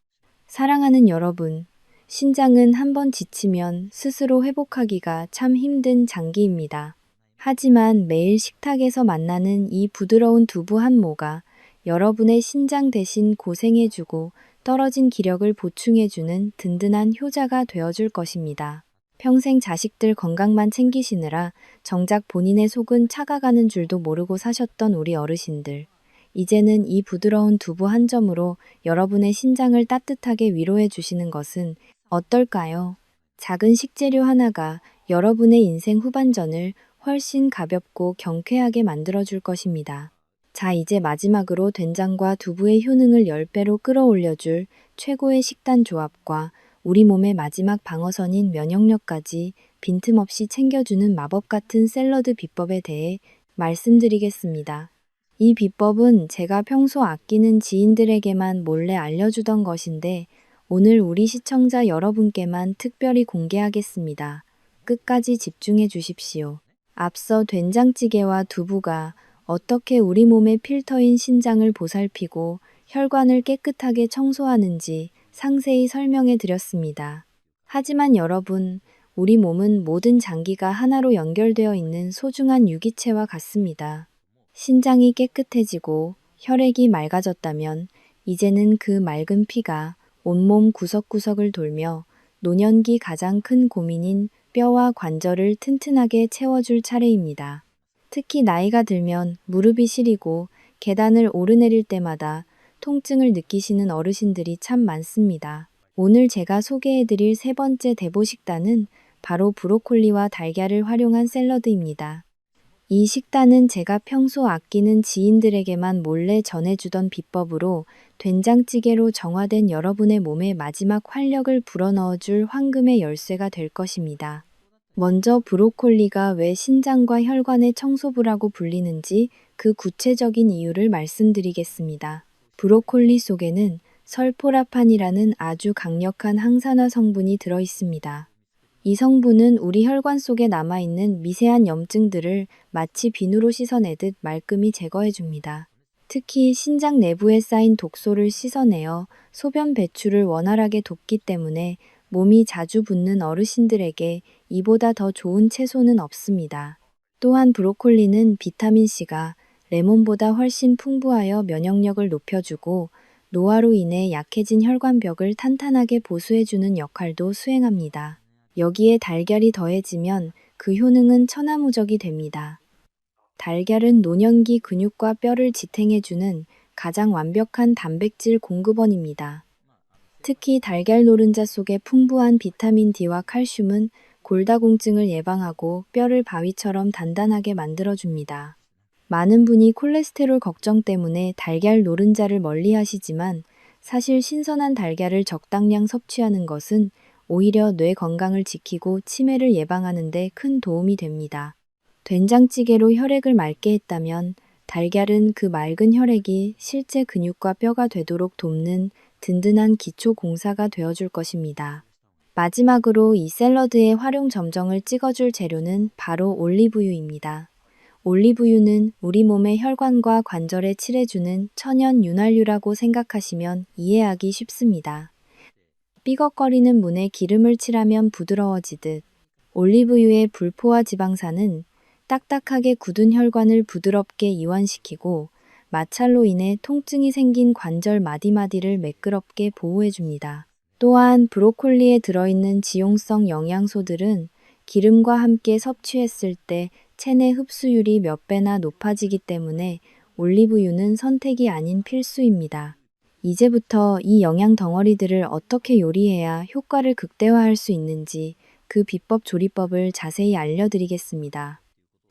사랑하는 여러분, 신장은 한번 지치면 스스로 회복하기가 참 힘든 장기입니다. 하지만 매일 식탁에서 만나는 이 부드러운 두부 한 모가 여러분의 신장 대신 고생해주고 떨어진 기력을 보충해주는 든든한 효자가 되어줄 것입니다. 평생 자식들 건강만 챙기시느라 정작 본인의 속은 차가가는 줄도 모르고 사셨던 우리 어르신들. 이제는 이 부드러운 두부 한 점으로 여러분의 신장을 따뜻하게 위로해 주시는 것은 어떨까요? 작은 식재료 하나가 여러분의 인생 후반전을 훨씬 가볍고 경쾌하게 만들어줄 것입니다. 자, 이제 마지막으로 된장과 두부의 효능을 10배로 끌어올려줄 최고의 식단 조합과 우리 몸의 마지막 방어선인 면역력까지 빈틈없이 챙겨주는 마법 같은 샐러드 비법에 대해 말씀드리겠습니다. 이 비법은 제가 평소 아끼는 지인들에게만 몰래 알려주던 것인데 오늘 우리 시청자 여러분께만 특별히 공개하겠습니다. 끝까지 집중해 주십시오. 앞서 된장찌개와 두부가 어떻게 우리 몸의 필터인 신장을 보살피고 혈관을 깨끗하게 청소하는지 상세히 설명해 드렸습니다. 하지만 여러분, 우리 몸은 모든 장기가 하나로 연결되어 있는 소중한 유기체와 같습니다. 신장이 깨끗해지고 혈액이 맑아졌다면 이제는 그 맑은 피가 온몸 구석구석을 돌며 노년기 가장 큰 고민인 뼈와 관절을 튼튼하게 채워줄 차례입니다. 특히 나이가 들면 무릎이 시리고 계단을 오르내릴 때마다 통증을 느끼시는 어르신들이 참 많습니다. 오늘 제가 소개해드릴 세 번째 대보 식단은 바로 브로콜리와 달걀을 활용한 샐러드입니다. 이 식단은 제가 평소 아끼는 지인들에게만 몰래 전해주던 비법으로 된장찌개로 정화된 여러분의 몸에 마지막 활력을 불어넣어줄 황금의 열쇠가 될 것입니다. 먼저 브로콜리가 왜 신장과 혈관의 청소부라고 불리는지 그 구체적인 이유를 말씀드리겠습니다. 브로콜리 속에는 설포라판이라는 아주 강력한 항산화 성분이 들어 있습니다. 이 성분은 우리 혈관 속에 남아있는 미세한 염증들을 마치 비누로 씻어내듯 말끔히 제거해줍니다. 특히 신장 내부에 쌓인 독소를 씻어내어 소변 배출을 원활하게 돕기 때문에 몸이 자주 붓는 어르신들에게 이보다 더 좋은 채소는 없습니다. 또한 브로콜리는 비타민C가 레몬보다 훨씬 풍부하여 면역력을 높여주고 노화로 인해 약해진 혈관벽을 탄탄하게 보수해주는 역할도 수행합니다. 여기에 달걀이 더해지면 그 효능은 천하무적이 됩니다. 달걀은 노년기 근육과 뼈를 지탱해주는 가장 완벽한 단백질 공급원입니다. 특히 달걀 노른자 속의 풍부한 비타민 D와 칼슘은 골다공증을 예방하고 뼈를 바위처럼 단단하게 만들어줍니다. 많은 분이 콜레스테롤 걱정 때문에 달걀 노른자를 멀리 하시지만 사실 신선한 달걀을 적당량 섭취하는 것은 오히려 뇌 건강을 지키고 치매를 예방하는 데 큰 도움이 됩니다. 된장찌개로 혈액을 맑게 했다면 달걀은 그 맑은 혈액이 실제 근육과 뼈가 되도록 돕는 든든한 기초 공사가 되어줄 것입니다. 마지막으로 이 샐러드의 활용 점정을 찍어줄 재료는 바로 올리브유입니다. 올리브유는 우리 몸의 혈관과 관절에 칠해주는 천연 윤활유라고 생각하시면 이해하기 쉽습니다. 삐걱거리는 문에 기름을 칠하면 부드러워지듯 올리브유의 불포화 지방산은 딱딱하게 굳은 혈관을 부드럽게 이완시키고 마찰로 인해 통증이 생긴 관절 마디마디를 매끄럽게 보호해줍니다. 또한 브로콜리에 들어있는 지용성 영양소들은 기름과 함께 섭취했을 때 체내 흡수율이 몇 배나 높아지기 때문에 올리브유는 선택이 아닌 필수입니다. 이제부터 이 영양 덩어리들을 어떻게 요리해야 효과를 극대화할 수 있는지 그 비법 조리법을 자세히 알려드리겠습니다.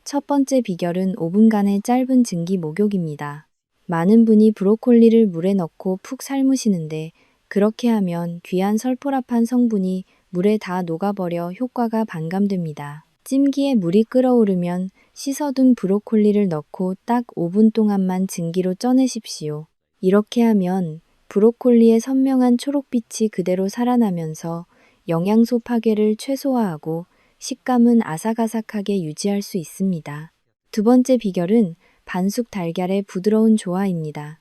첫 번째 비결은 5분간의 짧은 증기 목욕입니다. 많은 분이 브로콜리를 물에 넣고 푹 삶으시는데 그렇게 하면 귀한 설포라판 성분이 물에 다 녹아버려 효과가 반감됩니다. 찜기에 물이 끓어오르면 씻어둔 브로콜리를 넣고 딱 5분 동안만 증기로 쪄내십시오. 이렇게 하면 브로콜리의 선명한 초록빛이 그대로 살아나면서 영양소 파괴를 최소화하고 식감은 아삭아삭하게 유지할 수 있습니다. 두 번째 비결은 반숙 달걀의 부드러운 조화입니다.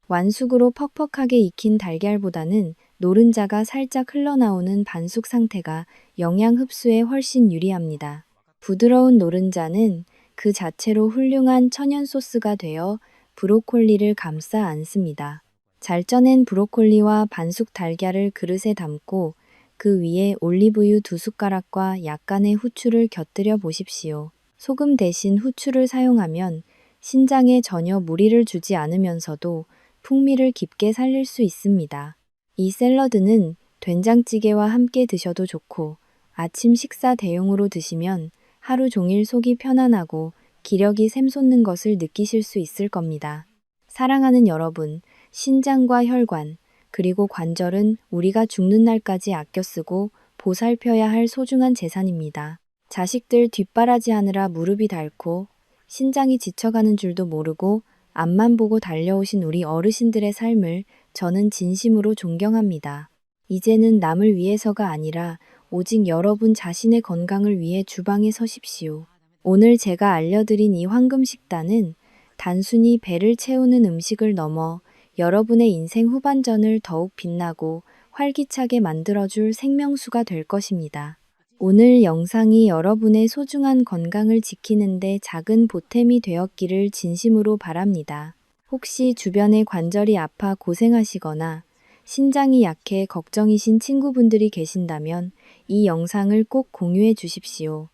완숙으로 퍽퍽하게 익힌 달걀보다는 노른자가 살짝 흘러나오는 반숙 상태가 영양 흡수에 훨씬 유리합니다. 부드러운 노른자는 그 자체로 훌륭한 천연 소스가 되어 브로콜리를 감싸 안습니다. 잘 쪄낸 브로콜리와 반숙 달걀을 그릇에 담고 그 위에 올리브유 2숟가락과 약간의 후추를 곁들여 보십시오. 소금 대신 후추를 사용하면 신장에 전혀 무리를 주지 않으면서도 풍미를 깊게 살릴 수 있습니다. 이 샐러드는 된장찌개와 함께 드셔도 좋고 아침 식사 대용으로 드시면 하루 종일 속이 편안하고 기력이 샘솟는 것을 느끼실 수 있을 겁니다. 사랑하는 여러분, 신장과 혈관, 그리고 관절은 우리가 죽는 날까지 아껴 쓰고 보살펴야 할 소중한 재산입니다. 자식들 뒷바라지하느라 무릎이 닳고 신장이 지쳐가는 줄도 모르고 앞만 보고 달려오신 우리 어르신들의 삶을 저는 진심으로 존경합니다. 이제는 남을 위해서가 아니라 오직 여러분 자신의 건강을 위해 주방에 서십시오. 오늘 제가 알려드린 이 황금 식단은 단순히 배를 채우는 음식을 넘어 여러분의 인생 후반전을 더욱 빛나고 활기차게 만들어줄 생명수가 될 것입니다. 오늘 영상이 여러분의 소중한 건강을 지키는 데 작은 보탬이 되었기를 진심으로 바랍니다. 혹시 주변에 관절이 아파 고생하시거나 신장이 약해 걱정이신 친구분들이 계신다면 이 영상을 꼭 공유해 주십시오.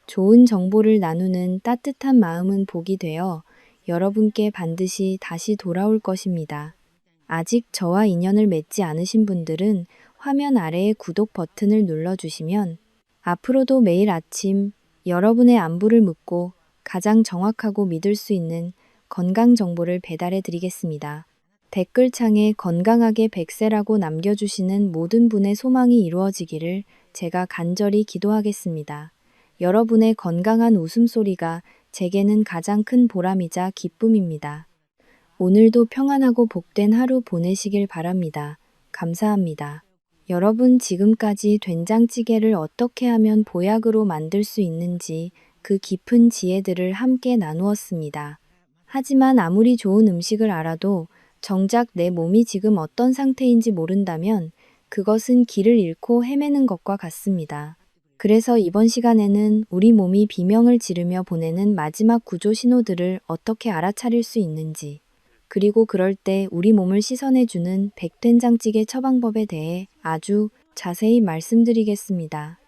좋은 정보를 나누는 따뜻한 마음은 복이 되어 여러분께 반드시 다시 돌아올 것입니다. 아직 저와 인연을 맺지 않으신 분들은 화면 아래의 구독 버튼을 눌러주시면 앞으로도 매일 아침 여러분의 안부를 묻고 가장 정확하고 믿을 수 있는 건강 정보를 배달해 드리겠습니다. 댓글창에 건강하게 100세라고 남겨주시는 모든 분의 소망이 이루어지기를 제가 간절히 기도하겠습니다. 여러분의 건강한 웃음소리가 제게는 가장 큰 보람이자 기쁨입니다. 오늘도 평안하고 복된 하루 보내시길 바랍니다. 감사합니다. 여러분 지금까지 된장찌개를 어떻게 하면 보약으로 만들 수 있는지 그 깊은 지혜들을 함께 나누었습니다. 하지만 아무리 좋은 음식을 알아도 정작 내 몸이 지금 어떤 상태인지 모른다면 그것은 길을 잃고 헤매는 것과 같습니다. 그래서 이번 시간에는 우리 몸이 비명을 지르며 보내는 마지막 구조 신호들을 어떻게 알아차릴 수 있는지, 그리고 그럴 때 우리 몸을 씻어내주는 백된장찌개 처방법에 대해 아주 자세히 말씀드리겠습니다.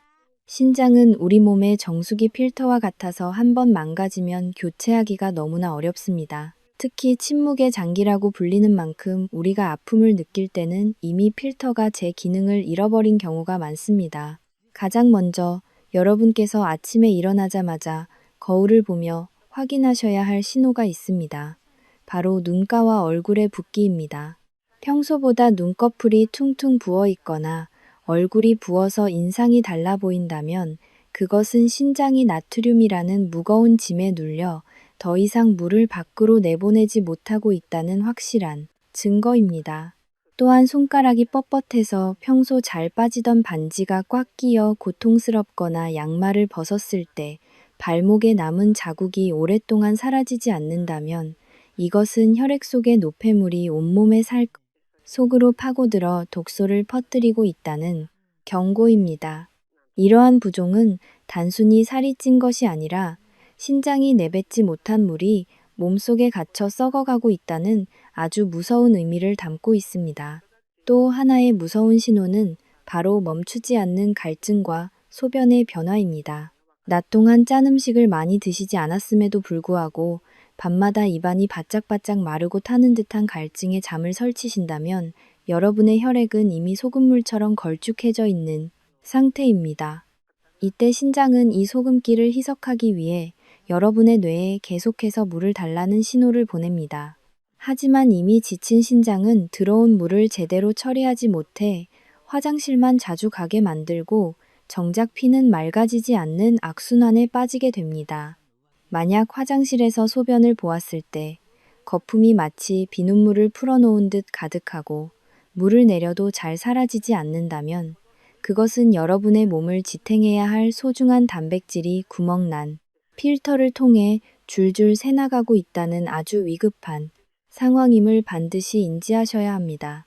신장은 우리 몸의 정수기 필터와 같아서 한번 망가지면 교체하기가 너무나 어렵습니다. 특히 침묵의 장기라고 불리는 만큼 우리가 아픔을 느낄 때는 이미 필터가 제 기능을 잃어버린 경우가 많습니다. 가장 먼저 여러분께서 아침에 일어나자마자 거울을 보며 확인하셔야 할 신호가 있습니다. 바로 눈가와 얼굴의 붓기입니다. 평소보다 눈꺼풀이 퉁퉁 부어 있거나 얼굴이 부어서 인상이 달라 보인다면 그것은 신장이 나트륨이라는 무거운 짐에 눌려 더 이상 물을 밖으로 내보내지 못하고 있다는 확실한 증거입니다. 또한 손가락이 뻣뻣해서 평소 잘 빠지던 반지가 꽉 끼어 고통스럽거나 양말을 벗었을 때 발목에 남은 자국이 오랫동안 사라지지 않는다면 이것은 혈액 속의 노폐물이 온몸의 살 속으로 파고들어 독소를 퍼뜨리고 있다는 경고입니다. 이러한 부종은 단순히 살이 찐 것이 아니라 신장이 내뱉지 못한 물이 몸속에 갇혀 썩어가고 있다는 아주 무서운 의미를 담고 있습니다. 또 하나의 무서운 신호는 바로 멈추지 않는 갈증과 소변의 변화입니다. 낮 동안 짠 음식을 많이 드시지 않았음에도 불구하고 밤마다 입안이 바짝바짝 마르고 타는 듯한 갈증에 잠을 설치신다면 여러분의 혈액은 이미 소금물처럼 걸쭉해져 있는 상태입니다. 이때 신장은 이 소금기를 희석하기 위해 여러분의 뇌에 계속해서 물을 달라는 신호를 보냅니다. 하지만 이미 지친 신장은 들어온 물을 제대로 처리하지 못해 화장실만 자주 가게 만들고 정작 피는 맑아지지 않는 악순환에 빠지게 됩니다. 만약 화장실에서 소변을 보았을 때 거품이 마치 비눗물을 풀어놓은 듯 가득하고 물을 내려도 잘 사라지지 않는다면 그것은 여러분의 몸을 지탱해야 할 소중한 단백질이 구멍난 필터를 통해 줄줄 새나가고 있다는 아주 위급한 상황임을 반드시 인지하셔야 합니다.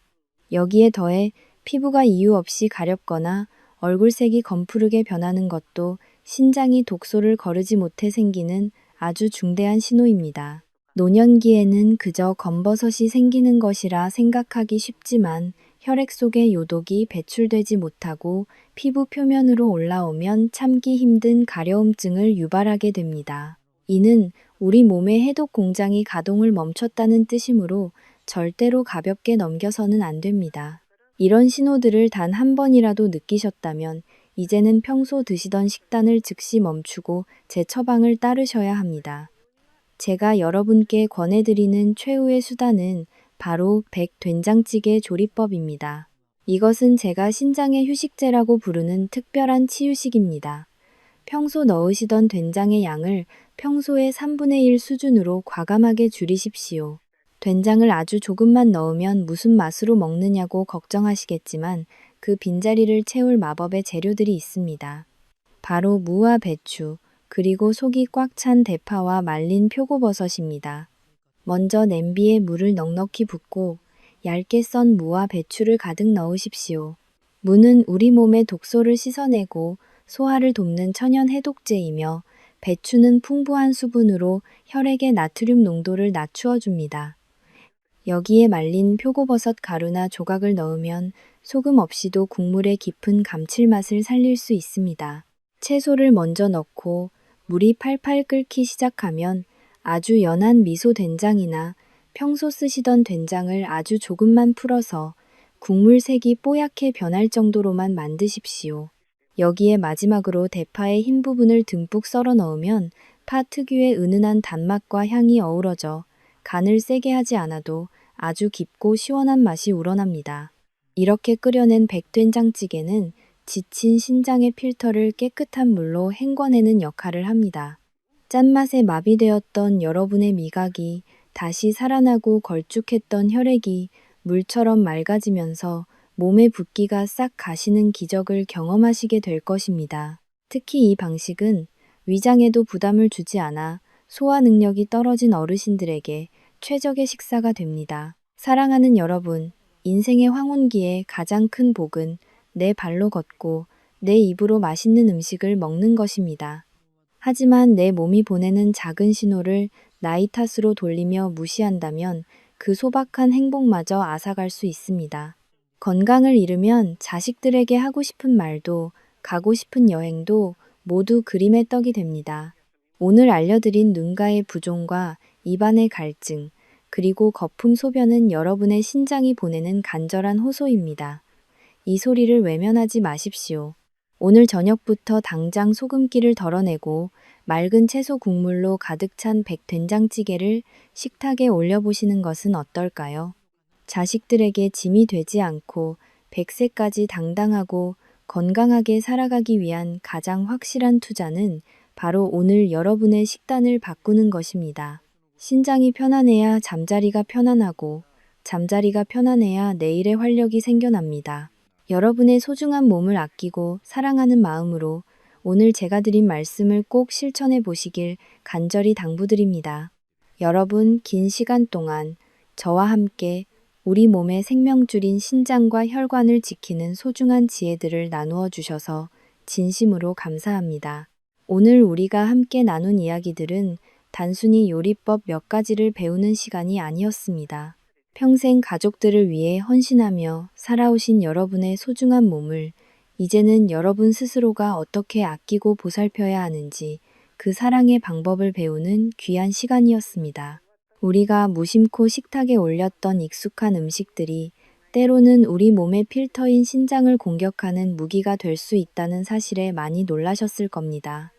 여기에 더해 피부가 이유 없이 가렵거나 얼굴색이 검푸르게 변하는 것도 신장이 독소를 거르지 못해 생기는 아주 중대한 신호입니다. 노년기에는 그저 검버섯이 생기는 것이라 생각하기 쉽지만 혈액 속의 요독이 배출되지 못하고 피부 표면으로 올라오면 참기 힘든 가려움증을 유발하게 됩니다. 이는 우리 몸의 해독 공장이 가동을 멈췄다는 뜻이므로 절대로 가볍게 넘겨서는 안 됩니다. 이런 신호들을 단 한 번이라도 느끼셨다면 이제는 평소 드시던 식단을 즉시 멈추고 제 처방을 따르셔야 합니다. 제가 여러분께 권해드리는 최후의 수단은 바로 백된장찌개 조리법입니다. 이것은 제가 신장의 휴식제라고 부르는 특별한 치유식입니다. 평소 넣으시던 된장의 양을 평소의 3분의 1 수준으로 과감하게 줄이십시오. 된장을 아주 조금만 넣으면 무슨 맛으로 먹느냐고 걱정하시겠지만 그 빈자리를 채울 마법의 재료들이 있습니다. 바로 무와 배추, 그리고 속이 꽉 찬 대파와 말린 표고버섯입니다. 먼저 냄비에 물을 넉넉히 붓고 얇게 썬 무와 배추를 가득 넣으십시오. 무는 우리 몸의 독소를 씻어내고 소화를 돕는 천연 해독제이며 배추는 풍부한 수분으로 혈액의 나트륨 농도를 낮추어 줍니다. 여기에 말린 표고버섯 가루나 조각을 넣으면 소금 없이도 국물의 깊은 감칠맛을 살릴 수 있습니다. 채소를 먼저 넣고 물이 팔팔 끓기 시작하면 아주 연한 미소 된장이나 평소 쓰시던 된장을 아주 조금만 풀어서 국물 색이 뽀얗게 변할 정도로만 만드십시오. 여기에 마지막으로 대파의 흰 부분을 듬뿍 썰어 넣으면 파 특유의 은은한 단맛과 향이 어우러져 간을 세게 하지 않아도 아주 깊고 시원한 맛이 우러납니다. 이렇게 끓여낸 백된장찌개는 지친 신장의 필터를 깨끗한 물로 헹궈내는 역할을 합니다. 짠맛에 마비되었던 여러분의 미각이 다시 살아나고 걸쭉했던 혈액이 물처럼 맑아지면서 몸의 붓기가 싹 가시는 기적을 경험하시게 될 것입니다. 특히 이 방식은 위장에도 부담을 주지 않아 소화 능력이 떨어진 어르신들에게 최적의 식사가 됩니다. 사랑하는 여러분, 인생의 황혼기에 가장 큰 복은 내 발로 걷고 내 입으로 맛있는 음식을 먹는 것입니다. 하지만 내 몸이 보내는 작은 신호를 나이 탓으로 돌리며 무시한다면 그 소박한 행복마저 앗아갈 수 있습니다. 건강을 잃으면 자식들에게 하고 싶은 말도 가고 싶은 여행도 모두 그림의 떡이 됩니다. 오늘 알려드린 눈가의 부종과 입안의 갈증, 그리고 거품 소변은 여러분의 신장이 보내는 간절한 호소입니다. 이 소리를 외면하지 마십시오. 오늘 저녁부터 당장 소금기를 덜어내고 맑은 채소 국물로 가득 찬 백된장찌개를 식탁에 올려보시는 것은 어떨까요? 자식들에게 짐이 되지 않고 100세까지 당당하고 건강하게 살아가기 위한 가장 확실한 투자는 바로 오늘 여러분의 식단을 바꾸는 것입니다. 신장이 편안해야 잠자리가 편안하고 잠자리가 편안해야 내일의 활력이 생겨납니다. 여러분의 소중한 몸을 아끼고 사랑하는 마음으로 오늘 제가 드린 말씀을 꼭 실천해 보시길 간절히 당부드립니다. 여러분, 긴 시간 동안 저와 함께 우리 몸의 생명줄인 신장과 혈관을 지키는 소중한 지혜들을 나누어 주셔서 진심으로 감사합니다. 오늘 우리가 함께 나눈 이야기들은 단순히 요리법 몇 가지를 배우는 시간이 아니었습니다. 평생 가족들을 위해 헌신하며 살아오신 여러분의 소중한 몸을 이제는 여러분 스스로가 어떻게 아끼고 보살펴야 하는지 그 사랑의 방법을 배우는 귀한 시간이었습니다. 우리가 무심코 식탁에 올렸던 익숙한 음식들이 때로는 우리 몸의 필터인 신장을 공격하는 무기가 될 수 있다는 사실에 많이 놀라셨을 겁니다.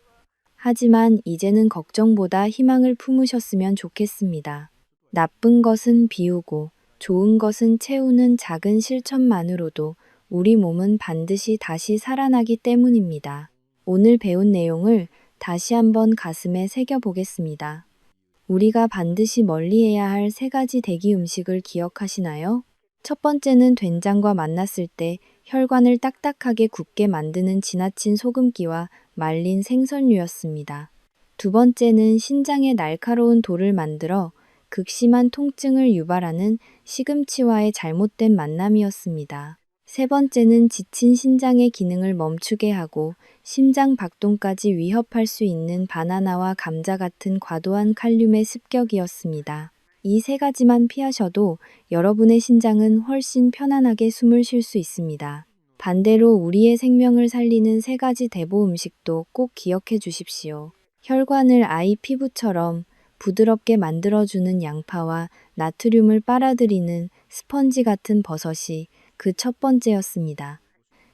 하지만 이제는 걱정보다 희망을 품으셨으면 좋겠습니다. 나쁜 것은 비우고 좋은 것은 채우는 작은 실천만으로도 우리 몸은 반드시 다시 살아나기 때문입니다. 오늘 배운 내용을 다시 한번 가슴에 새겨보겠습니다. 우리가 반드시 멀리해야 할 3가지 대기 음식을 기억하시나요? 첫 번째는 된장과 만났을 때 혈관을 딱딱하게 굳게 만드는 지나친 소금기와 말린 생선류였습니다. 두 번째는 신장에 날카로운 돌을 만들어 극심한 통증을 유발하는 시금치와의 잘못된 만남이었습니다. 세 번째는 지친 신장의 기능을 멈추게 하고 심장 박동까지 위협할 수 있는 바나나와 감자 같은 과도한 칼륨의 습격이었습니다. 이 3가지만 피하셔도 여러분의 신장은 훨씬 편안하게 숨을 쉴 수 있습니다. 반대로 우리의 생명을 살리는 3가지 대보 음식도 꼭 기억해 주십시오. 혈관을 아이 피부처럼 부드럽게 만들어주는 양파와 나트륨을 빨아들이는 스펀지 같은 버섯이 그 첫 번째였습니다.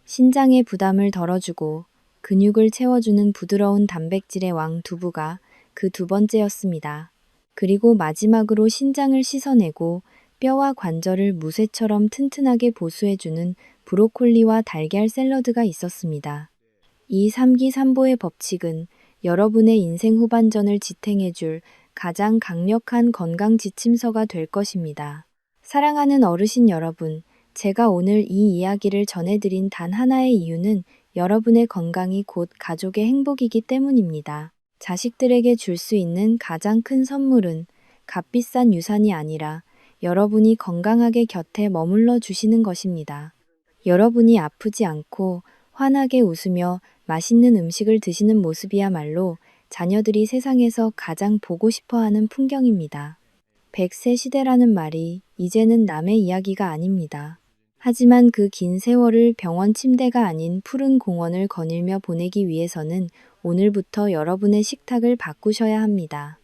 신장의 부담을 덜어주고 근육을 채워주는 부드러운 단백질의 왕 두부가 그 두 번째였습니다. 그리고 마지막으로 신장을 씻어내고 뼈와 관절을 무쇠처럼 튼튼하게 보수해주는 브로콜리와 달걀 샐러드가 있었습니다. 이 삼기삼보의 법칙은 여러분의 인생 후반전을 지탱해줄 가장 강력한 건강 지침서가 될 것입니다. 사랑하는 어르신 여러분, 제가 오늘 이 이야기를 전해드린 단 하나의 이유는 여러분의 건강이 곧 가족의 행복이기 때문입니다. 자식들에게 줄 수 있는 가장 큰 선물은 값비싼 유산이 아니라 여러분이 건강하게 곁에 머물러 주시는 것입니다. 여러분이 아프지 않고 환하게 웃으며 맛있는 음식을 드시는 모습이야말로 자녀들이 세상에서 가장 보고 싶어하는 풍경입니다. 100세 시대라는 말이 이제는 남의 이야기가 아닙니다. 하지만 그 긴 세월을 병원 침대가 아닌 푸른 공원을 거닐며 보내기 위해서는 오늘부터 여러분의 식탁을 바꾸셔야 합니다.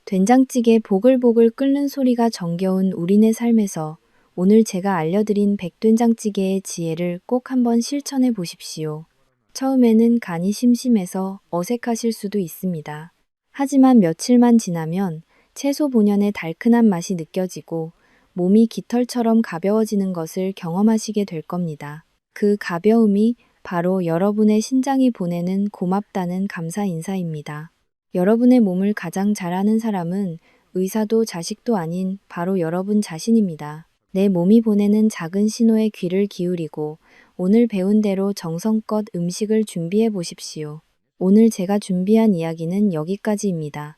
된장찌개 보글보글 끓는 소리가 정겨운 우리네 삶에서 오늘 제가 알려드린 백된장찌개의 지혜를 꼭 한번 실천해 보십시오. 처음에는 간이 심심해서 어색하실 수도 있습니다. 하지만 며칠만 지나면 채소 본연의 달큰한 맛이 느껴지고 몸이 깃털처럼 가벼워지는 것을 경험하시게 될 겁니다. 그 가벼움이 바로 여러분의 신장이 보내는 고맙다는 감사 인사입니다. 여러분의 몸을 가장 잘 아는 사람은 의사도 자식도 아닌 바로 여러분 자신입니다. 내 몸이 보내는 작은 신호에 귀를 기울이고 오늘 배운 대로 정성껏 음식을 준비해 보십시오. 오늘 제가 준비한 이야기는 여기까지입니다.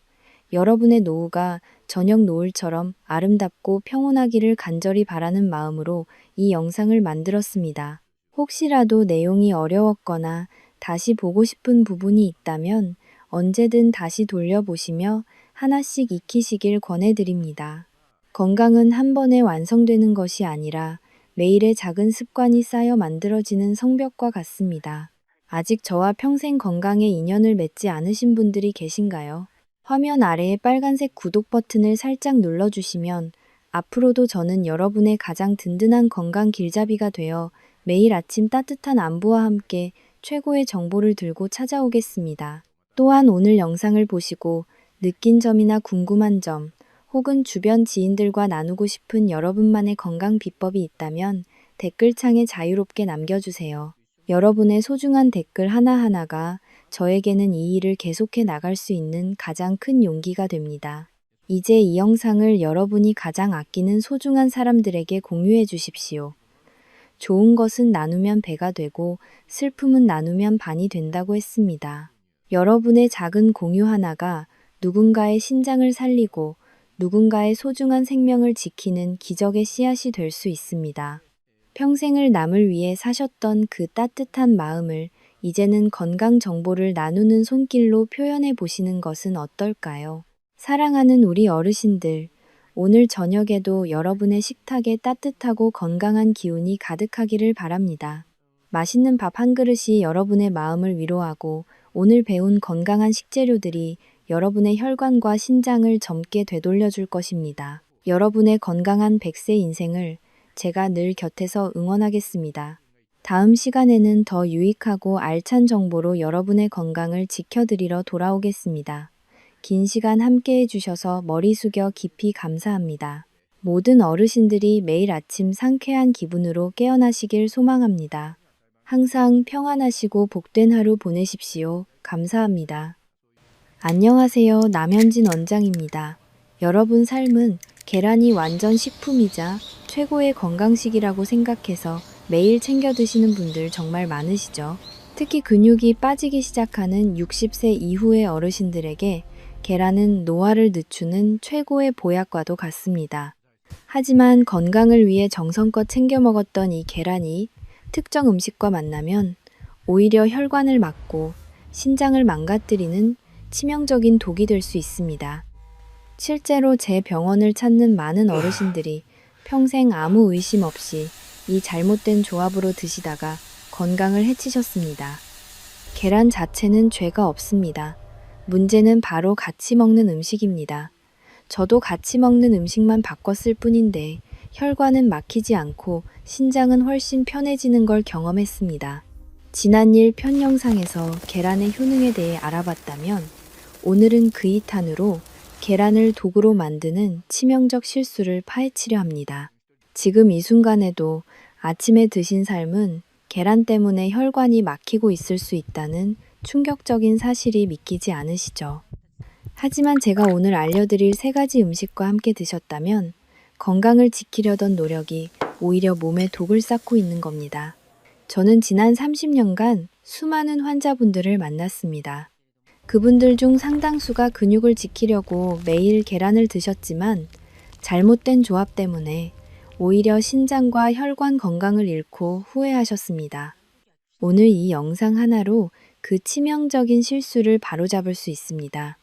여러분의 노후가 저녁 노을처럼 아름답고 평온하기를 간절히 바라는 마음으로 이 영상을 만들었습니다. 혹시라도 내용이 어려웠거나 다시 보고 싶은 부분이 있다면 언제든 다시 돌려보시며 하나씩 익히시길 권해드립니다. 건강은 한 번에 완성되는 것이 아니라 매일의 작은 습관이 쌓여 만들어지는 성벽과 같습니다. 아직 저와 평생 건강의 인연을 맺지 않으신 분들이 계신가요? 화면 아래의 빨간색 구독 버튼을 살짝 눌러주시면 앞으로도 저는 여러분의 가장 든든한 건강 길잡이가 되어 매일 아침 따뜻한 안부와 함께 최고의 정보를 들고 찾아오겠습니다. 또한 오늘 영상을 보시고 느낀 점이나 궁금한 점, 혹은 주변 지인들과 나누고 싶은 여러분만의 건강 비법이 있다면 댓글창에 자유롭게 남겨주세요. 여러분의 소중한 댓글 하나하나가 저에게는 이 일을 계속해 나갈 수 있는 가장 큰 용기가 됩니다. 이제 이 영상을 여러분이 가장 아끼는 소중한 사람들에게 공유해 주십시오. 좋은 것은 나누면 배가 되고 슬픔은 나누면 반이 된다고 했습니다. 여러분의 작은 공유 하나가 누군가의 신장을 살리고 누군가의 소중한 생명을 지키는 기적의 씨앗이 될 수 있습니다. 평생을 남을 위해 사셨던 그 따뜻한 마음을 이제는 건강 정보를 나누는 손길로 표현해 보시는 것은 어떨까요? 사랑하는 우리 어르신들, 오늘 저녁에도 여러분의 식탁에 따뜻하고 건강한 기운이 가득하기를 바랍니다. 맛있는 밥 한 그릇이 여러분의 마음을 위로하고 오늘 배운 건강한 식재료들이 여러분의 혈관과 신장을 젊게 되돌려줄 것입니다. 여러분의 건강한 100세 인생을 제가 늘 곁에서 응원하겠습니다. 다음 시간에는 더 유익하고 알찬 정보로 여러분의 건강을 지켜드리러 돌아오겠습니다. 긴 시간 함께 해주셔서 머리 숙여 깊이 감사합니다. 모든 어르신들이 매일 아침 상쾌한 기분으로 깨어나시길 소망합니다. 항상 평안하시고 복된 하루 보내십시오. 감사합니다. 안녕하세요. 남현진 원장입니다. 여러분 삶은 계란이 완전 식품이자 최고의 건강식이라고 생각해서 매일 챙겨 드시는 분들 정말 많으시죠? 특히 근육이 빠지기 시작하는 60세 이후의 어르신들에게 계란은 노화를 늦추는 최고의 보약과도 같습니다. 하지만 건강을 위해 정성껏 챙겨 먹었던 이 계란이 특정 음식과 만나면 오히려 혈관을 막고 신장을 망가뜨리는 치명적인 독이 될 수 있습니다. 실제로 제 병원을 찾는 많은 어르신들이 평생 아무 의심 없이 이 잘못된 조합으로 드시다가 건강을 해치셨습니다. 계란 자체는 죄가 없습니다. 문제는 바로 같이 먹는 음식입니다. 저도 같이 먹는 음식만 바꿨을 뿐인데 혈관은 막히지 않고 신장은 훨씬 편해지는 걸 경험했습니다. 지난 일 편 영상에서 계란의 효능에 대해 알아봤다면 오늘은 그 2탄으로 계란을 독으로 만드는 치명적 실수를 파헤치려 합니다. 지금 이 순간에도 아침에 드신 삶은 계란 때문에 혈관이 막히고 있을 수 있다는 충격적인 사실이 믿기지 않으시죠? 하지만 제가 오늘 알려드릴 3가지 음식과 함께 드셨다면 건강을 지키려던 노력이 오히려 몸에 독을 쌓고 있는 겁니다. 저는 지난 30년간 수많은 환자분들을 만났습니다. 그분들 중 상당수가 근육을 지키려고 매일 계란을 드셨지만 잘못된 조합 때문에 오히려 신장과 혈관 건강을 잃고 후회하셨습니다. 오늘 이 영상 하나로 그 치명적인 실수를 바로잡을 수 있습니다.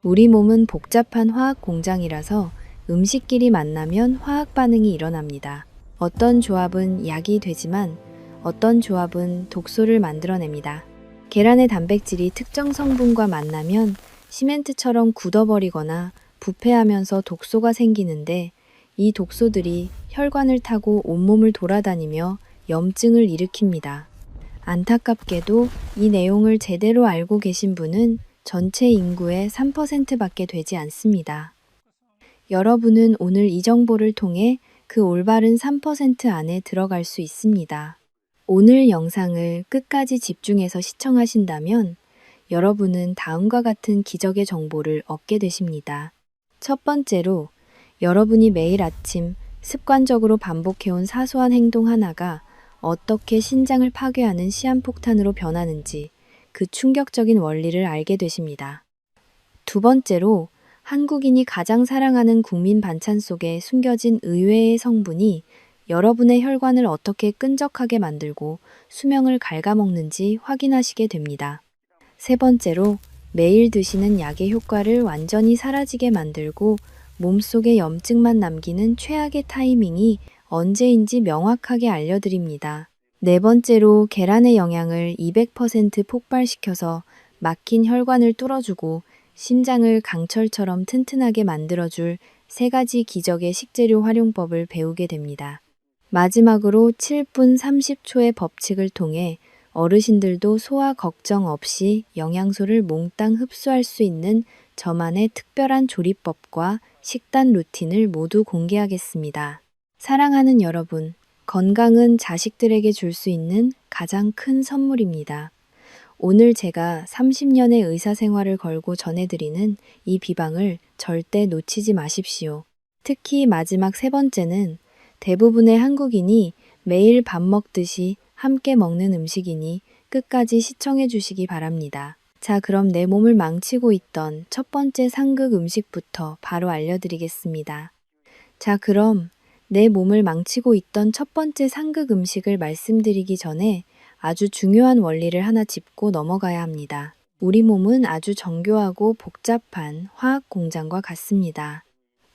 우리 몸은 복잡한 화학 공장이라서 음식끼리 만나면 화학 반응이 일어납니다. 어떤 조합은 약이 되지만 어떤 조합은 독소를 만들어냅니다. 계란의 단백질이 특정 성분과 만나면 시멘트처럼 굳어버리거나 부패하면서 독소가 생기는데 이 독소들이 혈관을 타고 온몸을 돌아다니며 염증을 일으킵니다. 안타깝게도 이 내용을 제대로 알고 계신 분은 전체 인구의 3%밖에 되지 않습니다. 여러분은 오늘 이 정보를 통해 그 올바른 3% 안에 들어갈 수 있습니다. 오늘 영상을 끝까지 집중해서 시청하신다면 여러분은 다음과 같은 기적의 정보를 얻게 되십니다. 첫 번째로, 여러분이 매일 아침 습관적으로 반복해온 사소한 행동 하나가 어떻게 신장을 파괴하는 시한폭탄으로 변하는지 그 충격적인 원리를 알게 되십니다. 두 번째로, 한국인이 가장 사랑하는 국민 반찬 속에 숨겨진 의외의 성분이 여러분의 혈관을 어떻게 끈적하게 만들고 수명을 갉아먹는지 확인하시게 됩니다. 세 번째로, 매일 드시는 약의 효과를 완전히 사라지게 만들고 몸속에 염증만 남기는 최악의 타이밍이 언제인지 명확하게 알려드립니다. 네 번째로, 계란의 영양을 200% 폭발시켜서 막힌 혈관을 뚫어주고 심장을 강철처럼 튼튼하게 만들어줄 3가지 기적의 식재료 활용법을 배우게 됩니다. 마지막으로 7분 30초의 법칙을 통해 어르신들도 소화 걱정 없이 영양소를 몽땅 흡수할 수 있는 저만의 특별한 조리법과 식단 루틴을 모두 공개하겠습니다. 사랑하는 여러분, 건강은 자식들에게 줄 수 있는 가장 큰 선물입니다. 오늘 제가 30년의 의사 생활을 걸고 전해드리는 이 비방을 절대 놓치지 마십시오. 특히 마지막 3번째는 대부분의 한국인이 매일 밥 먹듯이 함께 먹는 음식이니 끝까지 시청해 주시기 바랍니다. 자, 그럼 내 몸을 망치고 있던 첫 번째 상극 음식부터 바로 알려드리겠습니다. 자, 그럼 내 몸을 망치고 있던 첫 번째 상극 음식을 말씀드리기 전에 아주 중요한 원리를 하나 짚고 넘어가야 합니다. 우리 몸은 아주 정교하고 복잡한 화학 공장과 같습니다.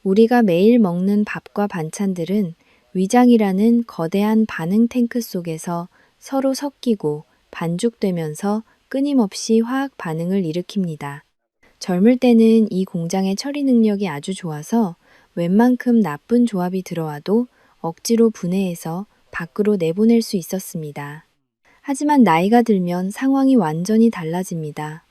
우리가 매일 먹는 밥과 반찬들은 위장이라는 거대한 반응 탱크 속에서 서로 섞이고 반죽되면서 끊임없이 화학 반응을 일으킵니다. 젊을 때는 이 공장의 처리 능력이 아주 좋아서 웬만큼 나쁜 조합이 들어와도 억지로 분해해서 밖으로 내보낼 수 있었습니다. 하지만 나이가 들면 상황이 완전히 달라집니다.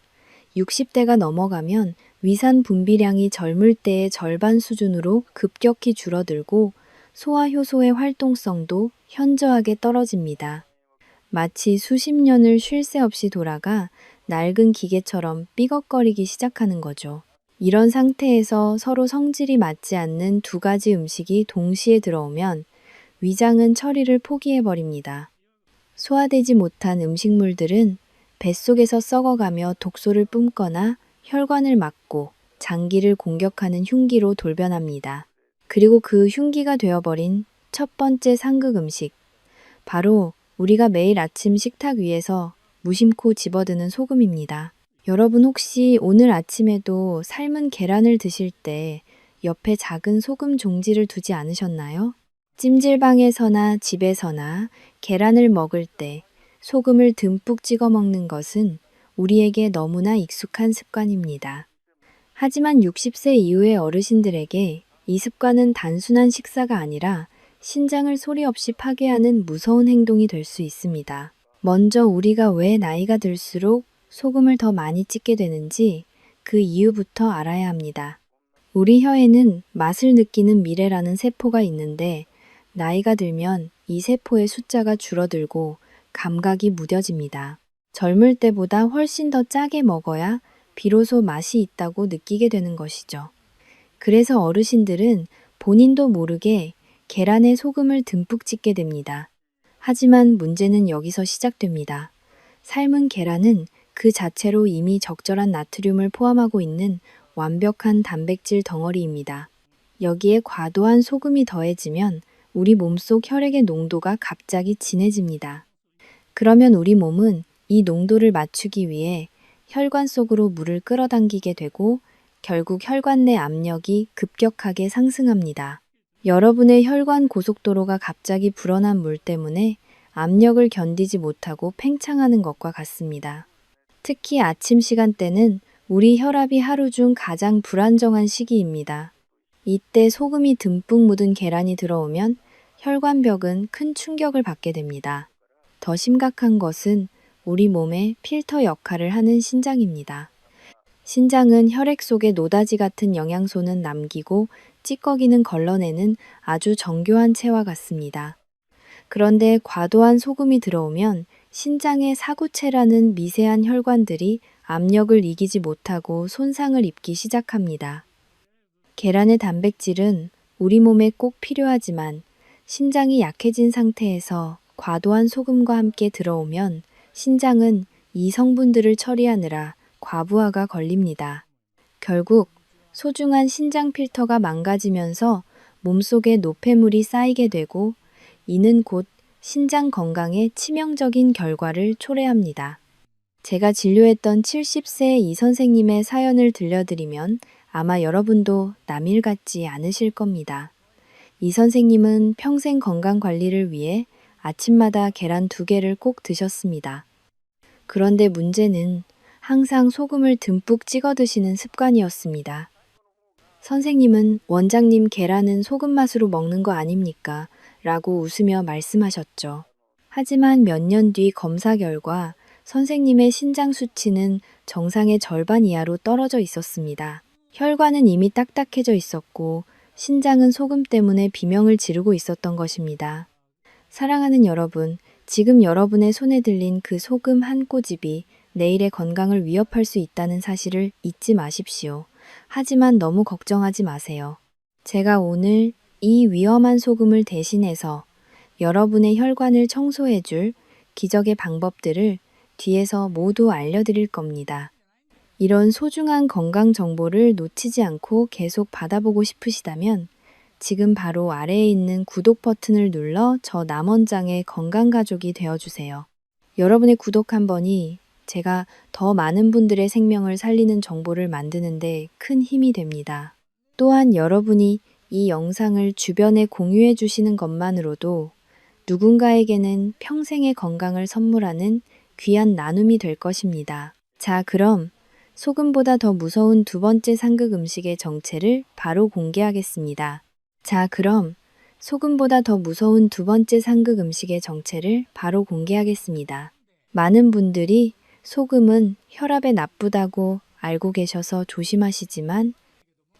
60대가 넘어가면 위산 분비량이 젊을 때의 절반 수준으로 급격히 줄어들고 소화효소의 활동성도 현저하게 떨어집니다. 마치 수십 년을 쉴 새 없이 돌아가 낡은 기계처럼 삐걱거리기 시작하는 거죠. 이런 상태에서 서로 성질이 맞지 않는 두 가지 음식이 동시에 들어오면 위장은 처리를 포기해버립니다. 소화되지 못한 음식물들은 뱃속에서 썩어가며 독소를 뿜거나 혈관을 막고 장기를 공격하는 흉기로 돌변합니다. 그리고 그 흉기가 되어버린 첫 번째 상극 음식, 바로 우리가 매일 아침 식탁 위에서 무심코 집어드는 소금입니다. 여러분 혹시 오늘 아침에도 삶은 계란을 드실 때 옆에 작은 소금 종지를 두지 않으셨나요? 찜질방에서나 집에서나 계란을 먹을 때 소금을 듬뿍 찍어 먹는 것은 우리에게 너무나 익숙한 습관입니다. 하지만 60세 이후의 어르신들에게 이 습관은 단순한 식사가 아니라 신장을 소리 없이 파괴하는 무서운 행동이 될 수 있습니다. 먼저 우리가 왜 나이가 들수록 소금을 더 많이 찍게 되는지 그 이유부터 알아야 합니다. 우리 혀에는 맛을 느끼는 미래라는 세포가 있는데 나이가 들면 이 세포의 숫자가 줄어들고 감각이 무뎌집니다. 젊을 때보다 훨씬 더 짜게 먹어야 비로소 맛이 있다고 느끼게 되는 것이죠. 그래서 어르신들은 본인도 모르게 계란에 소금을 듬뿍 찍게 됩니다. 하지만 문제는 여기서 시작됩니다. 삶은 계란은 그 자체로 이미 적절한 나트륨을 포함하고 있는 완벽한 단백질 덩어리입니다. 여기에 과도한 소금이 더해지면 우리 몸속 혈액의 농도가 갑자기 진해집니다. 그러면 우리 몸은 이 농도를 맞추기 위해 혈관 속으로 물을 끌어당기게 되고 결국 혈관 내 압력이 급격하게 상승합니다. 여러분의 혈관 고속도로가 갑자기 불어난 물 때문에 압력을 견디지 못하고 팽창하는 것과 같습니다. 특히 아침 시간대는 우리 혈압이 하루 중 가장 불안정한 시기입니다. 이때 소금이 듬뿍 묻은 계란이 들어오면 혈관벽은 큰 충격을 받게 됩니다. 더 심각한 것은 우리 몸의 필터 역할을 하는 신장입니다. 신장은 혈액 속에 노다지 같은 영양소는 남기고 찌꺼기는 걸러내는 아주 정교한 체와 같습니다. 그런데 과도한 소금이 들어오면 신장의 사구체라는 미세한 혈관들이 압력을 이기지 못하고 손상을 입기 시작합니다. 계란의 단백질은 우리 몸에 꼭 필요하지만 신장이 약해진 상태에서 과도한 소금과 함께 들어오면 신장은 이 성분들을 처리하느라 과부하가 걸립니다. 결국 소중한 신장 필터가 망가지면서 몸속에 노폐물이 쌓이게 되고 이는 곧 신장 건강에 치명적인 결과를 초래합니다. 제가 진료했던 70세 이 선생님의 사연을 들려드리면 아마 여러분도 남일 같지 않으실 겁니다. 이 선생님은 평생 건강 관리를 위해 아침마다 계란 2개를 꼭 드셨습니다. 그런데 문제는 항상 소금을 듬뿍 찍어 드시는 습관이었습니다. 선생님은 원장님 계란은 소금 맛으로 먹는 거 아닙니까? 라고 웃으며 말씀하셨죠. 하지만 몇 년 뒤 검사 결과 선생님의 신장 수치는 정상의 절반 이하로 떨어져 있었습니다. 혈관은 이미 딱딱해져 있었고 신장은 소금 때문에 비명을 지르고 있었던 것입니다. 사랑하는 여러분, 지금 여러분의 손에 들린 그 소금 한 꼬집이 내일의 건강을 위협할 수 있다는 사실을 잊지 마십시오. 하지만 너무 걱정하지 마세요. 제가 오늘 이 위험한 소금을 대신해서 여러분의 혈관을 청소해줄 기적의 방법들을 뒤에서 모두 알려드릴 겁니다. 이런 소중한 건강 정보를 놓치지 않고 계속 받아보고 싶으시다면 지금 바로 아래에 있는 구독 버튼을 눌러 저 남원장의 건강가족이 되어주세요. 여러분의 구독 한 번이 제가 더 많은 분들의 생명을 살리는 정보를 만드는데 큰 힘이 됩니다. 또한 여러분이 이 영상을 주변에 공유해 주시는 것만으로도 누군가에게는 평생의 건강을 선물하는 귀한 나눔이 될 것입니다. 자, 그럼 소금보다 더 무서운 두 번째 상극 음식의 정체를 바로 공개하겠습니다. 자, 그럼 소금보다 더 무서운 두 번째 상극 음식의 정체를 바로 공개하겠습니다. 많은 분들이 소금은 혈압에 나쁘다고 알고 계셔서 조심하시지만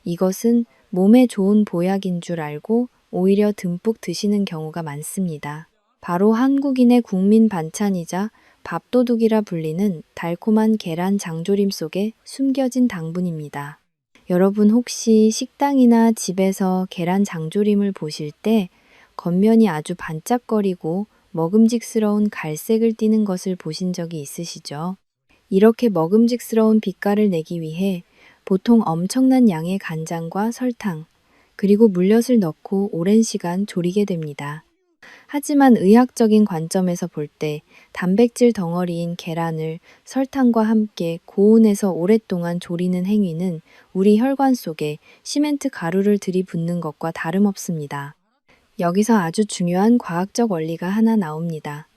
이것은 몸에 좋은 보약인 줄 알고 오히려 듬뿍 드시는 경우가 많습니다. 바로 한국인의 국민 반찬이자 밥도둑이라 불리는 달콤한 계란 장조림 속에 숨겨진 당분입니다. 여러분 혹시 식당이나 집에서 계란 장조림을 보실 때 겉면이 아주 반짝거리고 먹음직스러운 갈색을 띠는 것을 보신 적이 있으시죠? 이렇게 먹음직스러운 빛깔을 내기 위해 보통 엄청난 양의 간장과 설탕, 그리고 물엿을 넣고 오랜 시간 졸이게 됩니다. 하지만 의학적인 관점에서 볼 때 단백질 덩어리인 계란을 설탕과 함께 고온에서 오랫동안 조리는 행위는 우리 혈관 속에 시멘트 가루를 들이붓는 것과 다름없습니다. 여기서 아주 중요한 과학적 원리가 하나 나옵니다.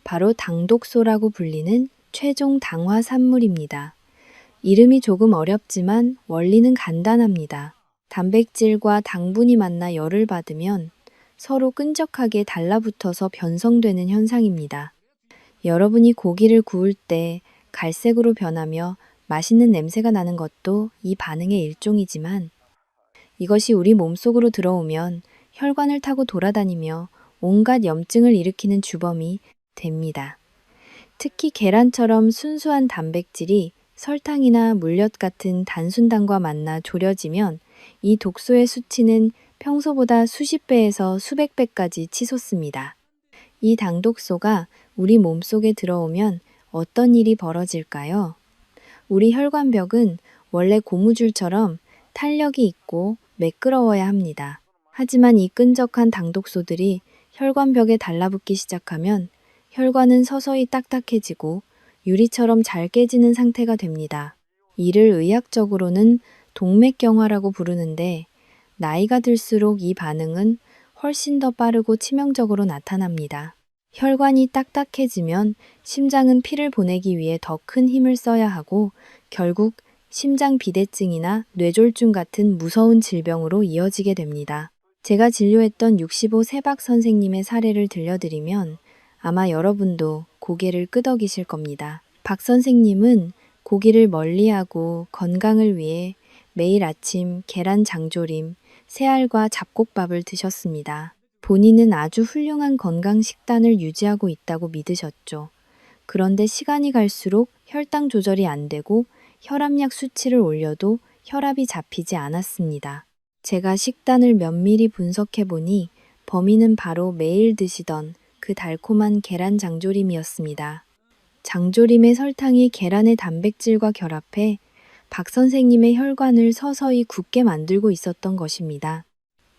바로 당독소라고 불리는 최종 당화 산물입니다. 이름이 조금 어렵지만 원리는 간단합니다. 단백질과 당분이 만나 열을 받으면 서로 끈적하게 달라붙어서 변성되는 현상입니다. 여러분이 고기를 구울 때 갈색으로 변하며 맛있는 냄새가 나는 것도 이 반응의 일종이지만 이것이 우리 몸속으로 들어오면 혈관을 타고 돌아다니며 온갖 염증을 일으키는 주범이 됩니다. 특히 계란처럼 순수한 단백질이 설탕이나 물엿 같은 단순당과 만나 졸여지면 이 독소의 수치는 평소보다 수십 배에서 수백 배까지 치솟습니다. 이 당독소가 우리 몸속에 들어오면 어떤 일이 벌어질까요? 우리 혈관벽은 원래 고무줄처럼 탄력이 있고 매끄러워야 합니다. 하지만 이 끈적한 당독소들이 혈관벽에 달라붙기 시작하면 혈관은 서서히 딱딱해지고 유리처럼 잘 깨지는 상태가 됩니다. 이를 의학적으로는 동맥경화라고 부르는데 나이가 들수록 이 반응은 훨씬 더 빠르고 치명적으로 나타납니다. 혈관이 딱딱해지면 심장은 피를 보내기 위해 더 큰 힘을 써야 하고 결국 심장 비대증이나 뇌졸중 같은 무서운 질병으로 이어지게 됩니다. 제가 진료했던 65 세박 선생님의 사례를 들려드리면 아마 여러분도 고개를 끄덕이실 겁니다. 박 선생님은 고기를 멀리하고 건강을 위해 매일 아침 계란 장조림, 새알과 잡곡밥을 드셨습니다. 본인은 아주 훌륭한 건강 식단을 유지하고 있다고 믿으셨죠. 그런데 시간이 갈수록 혈당 조절이 안 되고 혈압약 수치를 올려도 혈압이 잡히지 않았습니다. 제가 식단을 면밀히 분석해 보니 범인은 바로 매일 드시던 그 달콤한 계란 장조림이었습니다. 장조림의 설탕이 계란의 단백질과 결합해 박 선생님의 혈관을 서서히 굳게 만들고 있었던 것입니다.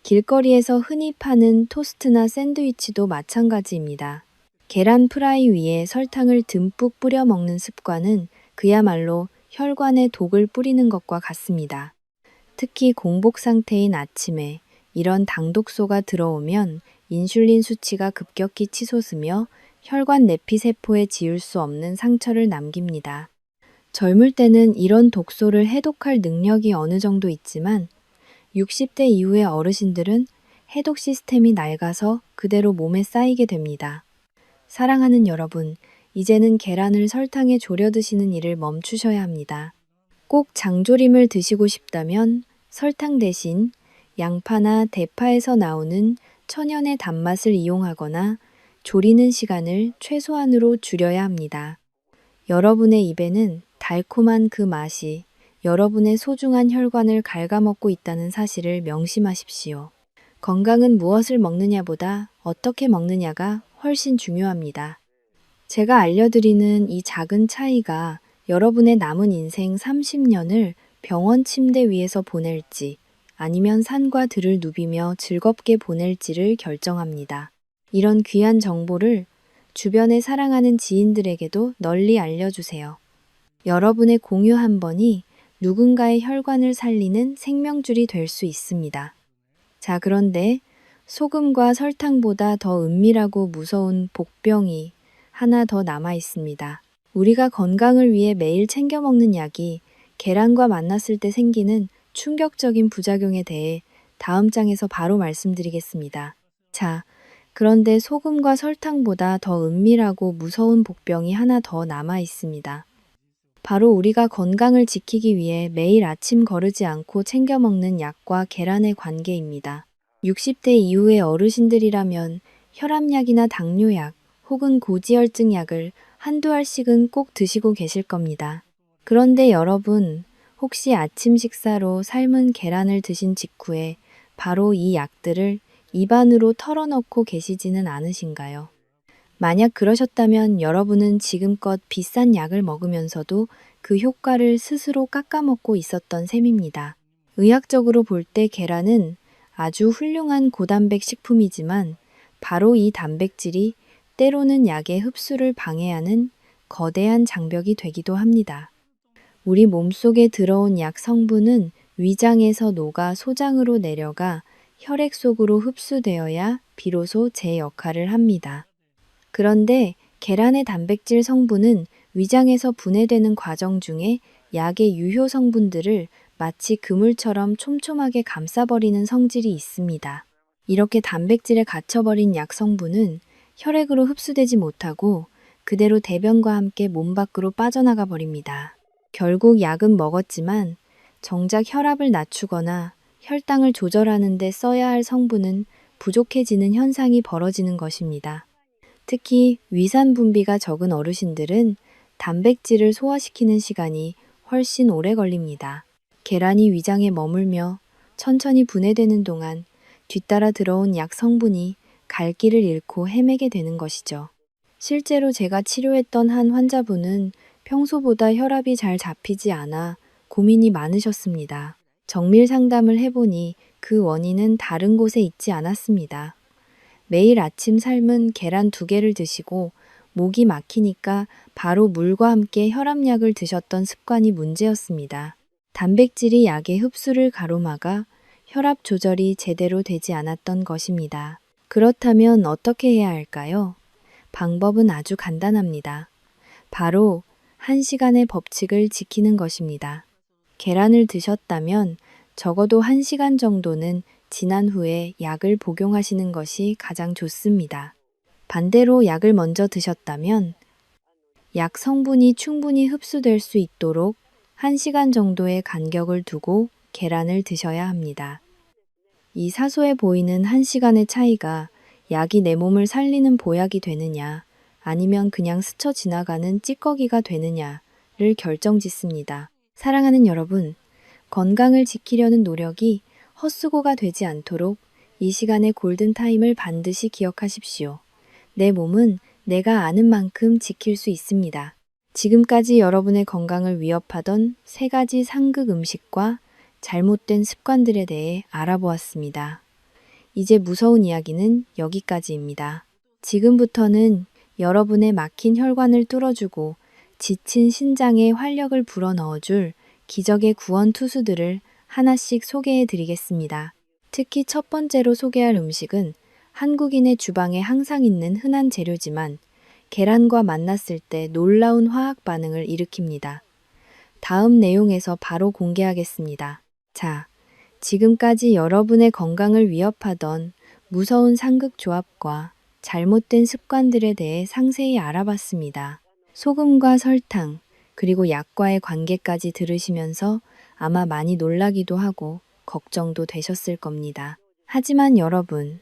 길거리에서 흔히 파는 토스트나 샌드위치도 마찬가지입니다. 계란 프라이 위에 설탕을 듬뿍 뿌려 먹는 습관은 그야말로 혈관에 독을 뿌리는 것과 같습니다. 특히 공복 상태인 아침에 이런 당독소가 들어오면 인슐린 수치가 급격히 치솟으며 혈관 내피세포에 지울 수 없는 상처를 남깁니다. 젊을 때는 이런 독소를 해독할 능력이 어느 정도 있지만 60대 이후의 어르신들은 해독 시스템이 낡아서 그대로 몸에 쌓이게 됩니다. 사랑하는 여러분, 이제는 계란을 설탕에 졸여 드시는 일을 멈추셔야 합니다. 꼭 장조림을 드시고 싶다면 설탕 대신 양파나 대파에서 나오는 천연의 단맛을 이용하거나 조리는 시간을 최소한으로 줄여야 합니다. 여러분의 입에는 달콤한 그 맛이 여러분의 소중한 혈관을 갉아먹고 있다는 사실을 명심하십시오. 건강은 무엇을 먹느냐보다 어떻게 먹느냐가 훨씬 중요합니다. 제가 알려드리는 이 작은 차이가 여러분의 남은 인생 30년을 병원 침대 위에서 보낼지 아니면 산과 들을 누비며 즐겁게 보낼지를 결정합니다. 이런 귀한 정보를 주변에 사랑하는 지인들에게도 널리 알려주세요. 여러분의 공유 한 번이 누군가의 혈관을 살리는 생명줄이 될 수 있습니다. 자, 그런데 소금과 설탕보다 더 은밀하고 무서운 복병이 하나 더 남아 있습니다. 우리가 건강을 위해 매일 챙겨 먹는 약이 계란과 만났을 때 생기는 충격적인 부작용에 대해 다음 장에서 바로 말씀드리겠습니다. 자, 그런데 소금과 설탕보다 더 은밀하고 무서운 복병이 하나 더 남아 있습니다. 바로 우리가 건강을 지키기 위해 매일 아침 거르지 않고 챙겨 먹는 약과 계란의 관계입니다. 60대 이후의 어르신들이라면 혈압약이나 당뇨약 혹은 고지혈증 약을 한두 알씩은 꼭 드시고 계실 겁니다. 그런데 여러분, 혹시 아침 식사로 삶은 계란을 드신 직후에 바로 이 약들을 입안으로 털어넣고 계시지는 않으신가요? 만약 그러셨다면 여러분은 지금껏 비싼 약을 먹으면서도 그 효과를 스스로 깎아먹고 있었던 셈입니다. 의학적으로 볼 때 계란은 아주 훌륭한 고단백 식품이지만 바로 이 단백질이 때로는 약의 흡수를 방해하는 거대한 장벽이 되기도 합니다. 우리 몸속에 들어온 약 성분은 위장에서 녹아 소장으로 내려가 혈액 속으로 흡수되어야 비로소 제 역할을 합니다. 그런데 계란의 단백질 성분은 위장에서 분해되는 과정 중에 약의 유효 성분들을 마치 그물처럼 촘촘하게 감싸버리는 성질이 있습니다. 이렇게 단백질에 갇혀버린 약 성분은 혈액으로 흡수되지 못하고 그대로 대변과 함께 몸 밖으로 빠져나가 버립니다. 결국 약은 먹었지만 정작 혈압을 낮추거나 혈당을 조절하는 데 써야 할 성분은 부족해지는 현상이 벌어지는 것입니다. 특히 위산 분비가 적은 어르신들은 단백질을 소화시키는 시간이 훨씬 오래 걸립니다. 계란이 위장에 머물며 천천히 분해되는 동안 뒤따라 들어온 약 성분이 갈 길을 잃고 헤매게 되는 것이죠. 실제로 제가 치료했던 한 환자분은 평소보다 혈압이 잘 잡히지 않아 고민이 많으셨습니다. 정밀 상담을 해보니 그 원인은 다른 곳에 있지 않았습니다. 매일 아침 삶은 계란 2개를 드시고 목이 막히니까 바로 물과 함께 혈압약을 드셨던 습관이 문제였습니다. 단백질이 약의 흡수를 가로막아 혈압 조절이 제대로 되지 않았던 것입니다. 그렇다면 어떻게 해야 할까요? 방법은 아주 간단합니다. 바로 1시간의 법칙을 지키는 것입니다. 계란을 드셨다면 적어도 1시간 정도는 지난 후에 약을 복용하시는 것이 가장 좋습니다. 반대로 약을 먼저 드셨다면 약 성분이 충분히 흡수될 수 있도록 1시간 정도의 간격을 두고 계란을 드셔야 합니다. 이 사소해 보이는 1시간의 차이가 약이 내 몸을 살리는 보약이 되느냐, 아니면 그냥 스쳐 지나가는 찌꺼기가 되느냐를 결정짓습니다. 사랑하는 여러분, 건강을 지키려는 노력이 헛수고가 되지 않도록 이 시간의 골든타임을 반드시 기억하십시오. 내 몸은 내가 아는 만큼 지킬 수 있습니다. 지금까지 여러분의 건강을 위협하던 3가지 상극 음식과 잘못된 습관들에 대해 알아보았습니다. 이제 무서운 이야기는 여기까지입니다. 지금부터는 여러분의 막힌 혈관을 뚫어주고 지친 신장에 활력을 불어넣어줄 기적의 구원 투수들을 하나씩 소개해 드리겠습니다. 특히 첫 번째로 소개할 음식은 한국인의 주방에 항상 있는 흔한 재료지만 계란과 만났을 때 놀라운 화학 반응을 일으킵니다. 다음 내용에서 바로 공개하겠습니다. 자, 지금까지 여러분의 건강을 위협하던 무서운 상극 조합과 잘못된 습관들에 대해 상세히 알아봤습니다. 소금과 설탕, 그리고 약과의 관계까지 들으시면서 아마 많이 놀라기도 하고 걱정도 되셨을 겁니다. 하지만 여러분,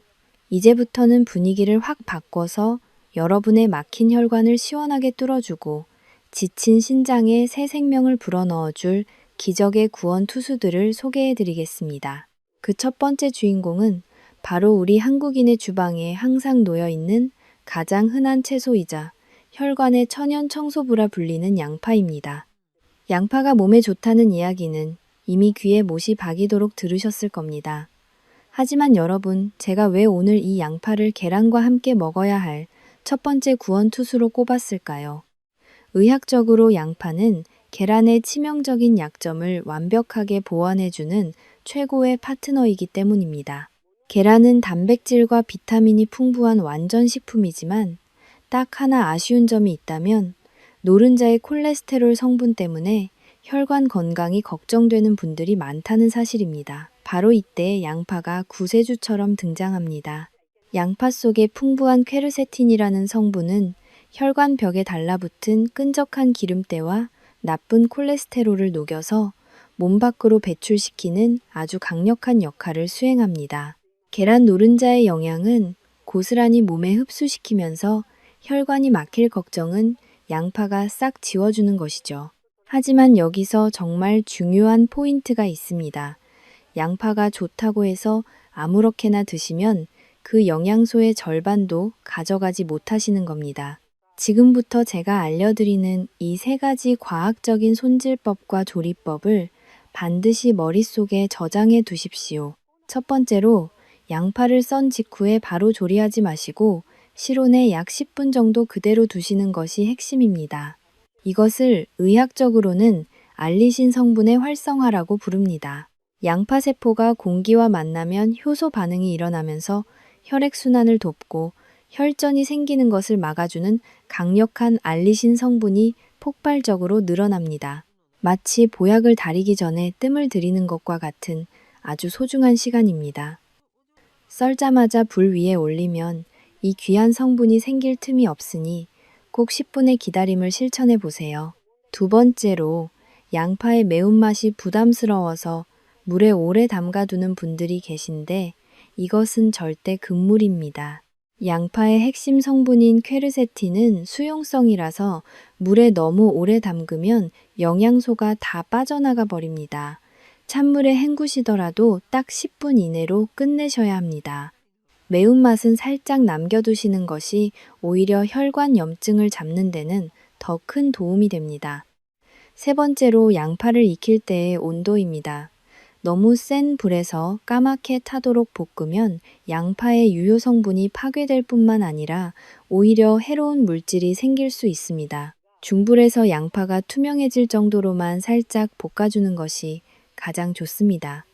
이제부터는 분위기를 확 바꿔서 여러분의 막힌 혈관을 시원하게 뚫어주고 지친 신장에 새 생명을 불어넣어줄 기적의 구원 투수들을 소개해 드리겠습니다. 그 첫 번째 주인공은 바로 우리 한국인의 주방에 항상 놓여 있는 가장 흔한 채소이자 혈관의 천연 청소부라 불리는 양파입니다. 양파가 몸에 좋다는 이야기는 이미 귀에 못이 박이도록 들으셨을 겁니다. 하지만 여러분, 제가 왜 오늘 이 양파를 계란과 함께 먹어야 할 첫 번째 구원 투수로 꼽았을까요? 의학적으로 양파는 계란의 치명적인 약점을 완벽하게 보완해주는 최고의 파트너이기 때문입니다. 계란은 단백질과 비타민이 풍부한 완전 식품이지만 딱 하나 아쉬운 점이 있다면 노른자의 콜레스테롤 성분 때문에 혈관 건강이 걱정되는 분들이 많다는 사실입니다. 바로 이때 양파가 구세주처럼 등장합니다. 양파 속에 풍부한 퀘르세틴이라는 성분은 혈관 벽에 달라붙은 끈적한 기름때와 나쁜 콜레스테롤을 녹여서 몸 밖으로 배출시키는 아주 강력한 역할을 수행합니다. 계란 노른자의 영양은 고스란히 몸에 흡수시키면서 혈관이 막힐 걱정은 양파가 싹 지워주는 것이죠. 하지만 여기서 정말 중요한 포인트가 있습니다. 양파가 좋다고 해서 아무렇게나 드시면 그 영양소의 절반도 가져가지 못하시는 겁니다. 지금부터 제가 알려드리는 이 세 가지 과학적인 손질법과 조리법을 반드시 머릿속에 저장해 두십시오. 첫 번째로 양파를 썬 직후에 바로 조리하지 마시고 실온에 약 10분 정도 그대로 두시는 것이 핵심입니다. 이것을 의학적으로는 알리신 성분의 활성화라고 부릅니다. 양파 세포가 공기와 만나면 효소 반응이 일어나면서 혈액순환을 돕고 혈전이 생기는 것을 막아주는 강력한 알리신 성분이 폭발적으로 늘어납니다. 마치 보약을 다리기 전에 뜸을 들이는 것과 같은 아주 소중한 시간입니다. 썰자마자 불 위에 올리면 이 귀한 성분이 생길 틈이 없으니 꼭 10분의 기다림을 실천해 보세요. 두 번째로 양파의 매운맛이 부담스러워서 물에 오래 담가두는 분들이 계신데 이것은 절대 금물입니다. 양파의 핵심 성분인 퀘르세틴은 수용성이라서 물에 너무 오래 담그면 영양소가 다 빠져나가 버립니다. 찬물에 헹구시더라도 딱 10분 이내로 끝내셔야 합니다. 매운맛은 살짝 남겨두시는 것이 오히려 혈관 염증을 잡는 데는 더 큰 도움이 됩니다. 세 번째로 양파를 익힐 때의 온도입니다. 너무 센 불에서 까맣게 타도록 볶으면 양파의 유효 성분이 파괴될 뿐만 아니라 오히려 해로운 물질이 생길 수 있습니다. 중불에서 양파가 투명해질 정도로만 살짝 볶아주는 것이 가장 좋습니다.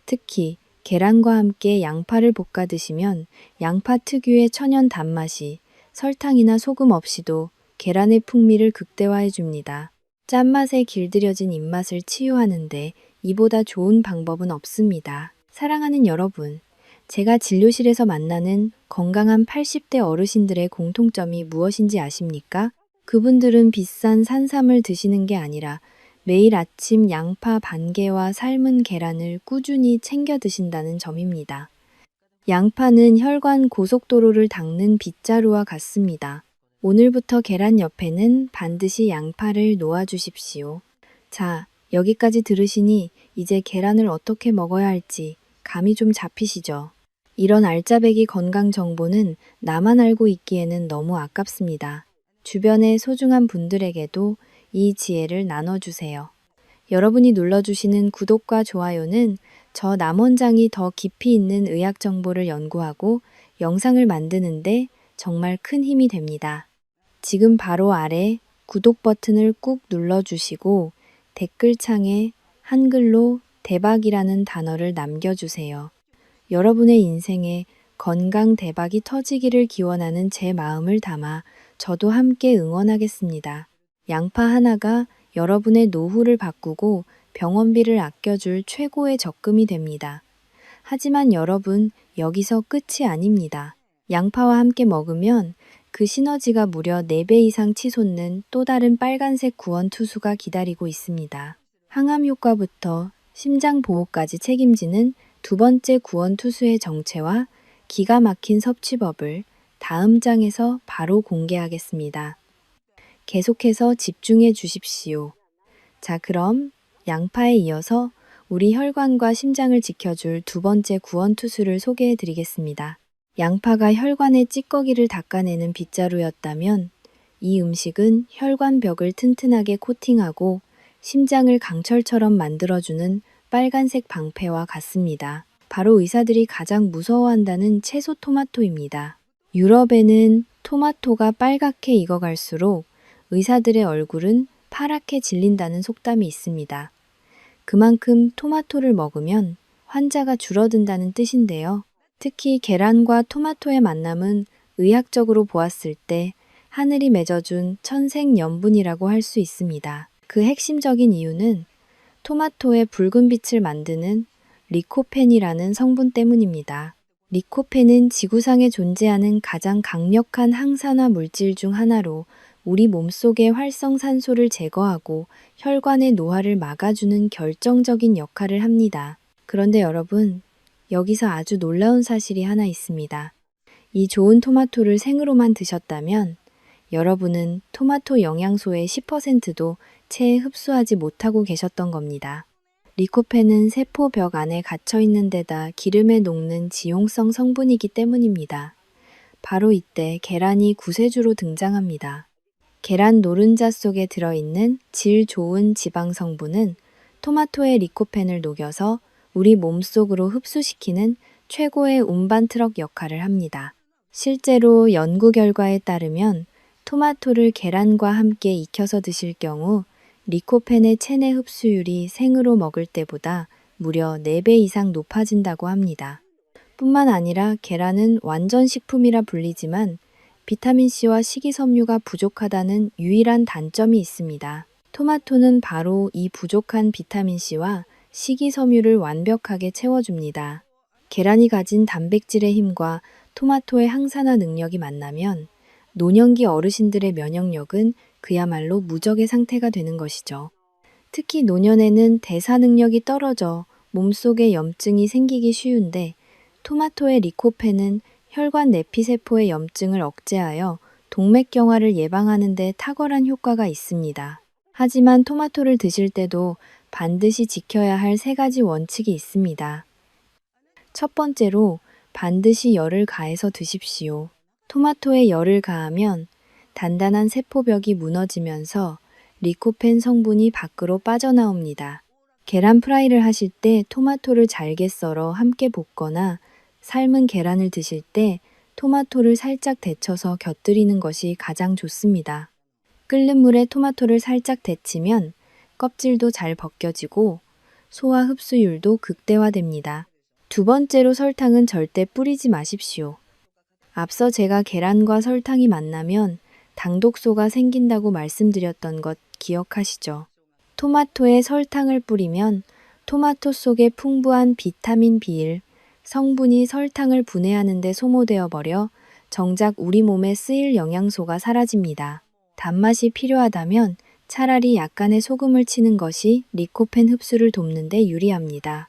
특히 계란과 함께 양파를 볶아 드시면 양파 특유의 천연 단맛이 설탕이나 소금 없이도 계란의 풍미를 극대화해 줍니다. 짠맛에 길들여진 입맛을 치유하는데 이보다 좋은 방법은 없습니다. 사랑하는 여러분, 제가 진료실에서 만나는 건강한 80대 어르신들의 공통점이 무엇인지 아십니까? 그분들은 비싼 산삼을 드시는 게 아니라 매일 아침 양파 반 개와 삶은 계란을 꾸준히 챙겨 드신다는 점입니다. 양파는 혈관 고속도로를 닦는 빗자루와 같습니다. 오늘부터 계란 옆에는 반드시 양파를 놓아 주십시오. 자, 여기까지 들으시니 이제 계란을 어떻게 먹어야 할지 감이 좀 잡히시죠? 이런 알짜배기 건강 정보는 나만 알고 있기에는 너무 아깝습니다. 주변의 소중한 분들에게도 이 지혜를 나눠주세요. 여러분이 눌러주시는 구독과 좋아요는 저 남원장이 더 깊이 있는 의학 정보를 연구하고 영상을 만드는데 정말 큰 힘이 됩니다. 지금 바로 아래 구독 버튼을 꾹 눌러주시고 댓글창에 한글로 대박이라는 단어를 남겨주세요. 여러분의 인생에 건강 대박이 터지기를 기원하는 제 마음을 담아 저도 함께 응원하겠습니다. 양파 하나가 여러분의 노후를 바꾸고 병원비를 아껴줄 최고의 적금이 됩니다. 하지만 여러분, 여기서 끝이 아닙니다. 양파와 함께 먹으면 그 시너지가 무려 4배 이상 치솟는 또 다른 빨간색 구원 투수가 기다리고 있습니다. 항암 효과부터 심장 보호까지 책임지는 두 번째 구원 투수의 정체와 기가 막힌 섭취법을 다음 장에서 바로 공개하겠습니다. 계속해서 집중해 주십시오. 자, 그럼 양파에 이어서 우리 혈관과 심장을 지켜줄 두 번째 구원 투수를 소개해 드리겠습니다. 양파가 혈관의 찌꺼기를 닦아내는 빗자루였다면 이 음식은 혈관벽을 튼튼하게 코팅하고 심장을 강철처럼 만들어주는 빨간색 방패와 같습니다. 바로 의사들이 가장 무서워한다는 채소 토마토입니다. 유럽에는 토마토가 빨갛게 익어갈수록 의사들의 얼굴은 파랗게 질린다는 속담이 있습니다. 그만큼 토마토를 먹으면 환자가 줄어든다는 뜻인데요. 특히 계란과 토마토의 만남은 의학적으로 보았을 때 하늘이 맺어준 천생연분이라고 할 수 있습니다. 그 핵심적인 이유는 토마토의 붉은 빛을 만드는 리코펜이라는 성분 때문입니다. 리코펜은 지구상에 존재하는 가장 강력한 항산화 물질 중 하나로 우리 몸속의 활성산소를 제거하고 혈관의 노화를 막아주는 결정적인 역할을 합니다. 그런데 여러분, 여기서 아주 놀라운 사실이 하나 있습니다. 이 좋은 토마토를 생으로만 드셨다면 여러분은 토마토 영양소의 10%도 채 흡수하지 못하고 계셨던 겁니다. 리코펜은 세포벽 안에 갇혀 있는 데다 기름에 녹는 지용성 성분이기 때문입니다. 바로 이때 계란이 구세주로 등장합니다. 계란 노른자 속에 들어있는 질 좋은 지방 성분은 토마토의 리코펜을 녹여서 우리 몸속으로 흡수시키는 최고의 운반 트럭 역할을 합니다. 실제로 연구 결과에 따르면 토마토를 계란과 함께 익혀서 드실 경우 리코펜의 체내 흡수율이 생으로 먹을 때보다 무려 4배 이상 높아진다고 합니다. 뿐만 아니라 계란은 완전 식품이라 불리지만 비타민C와 식이섬유가 부족하다는 유일한 단점이 있습니다. 토마토는 바로 이 부족한 비타민C와 식이섬유를 완벽하게 채워줍니다. 계란이 가진 단백질의 힘과 토마토의 항산화 능력이 만나면 노년기 어르신들의 면역력은 그야말로 무적의 상태가 되는 것이죠. 특히 노년에는 대사 능력이 떨어져 몸속에 염증이 생기기 쉬운데 토마토의 리코펜은 혈관 내피세포의 염증을 억제하여 동맥경화를 예방하는 데 탁월한 효과가 있습니다. 하지만 토마토를 드실 때도 반드시 지켜야 할 3가지 원칙이 있습니다. 첫 번째로 반드시 열을 가해서 드십시오. 토마토에 열을 가하면 단단한 세포벽이 무너지면서 리코펜 성분이 밖으로 빠져나옵니다. 계란 프라이를 하실 때 토마토를 잘게 썰어 함께 볶거나 삶은 계란을 드실 때 토마토를 살짝 데쳐서 곁들이는 것이 가장 좋습니다. 끓는 물에 토마토를 살짝 데치면 껍질도 잘 벗겨지고 소화 흡수율도 극대화됩니다. 두 번째로 설탕은 절대 뿌리지 마십시오. 앞서 제가 계란과 설탕이 만나면 당독소가 생긴다고 말씀드렸던 것 기억하시죠? 토마토에 설탕을 뿌리면 토마토 속에 풍부한 비타민 B1 성분이 설탕을 분해하는 데 소모되어 버려 정작 우리 몸에 쓰일 영양소가 사라집니다. 단맛이 필요하다면 차라리 약간의 소금을 치는 것이 리코펜 흡수를 돕는 데 유리합니다.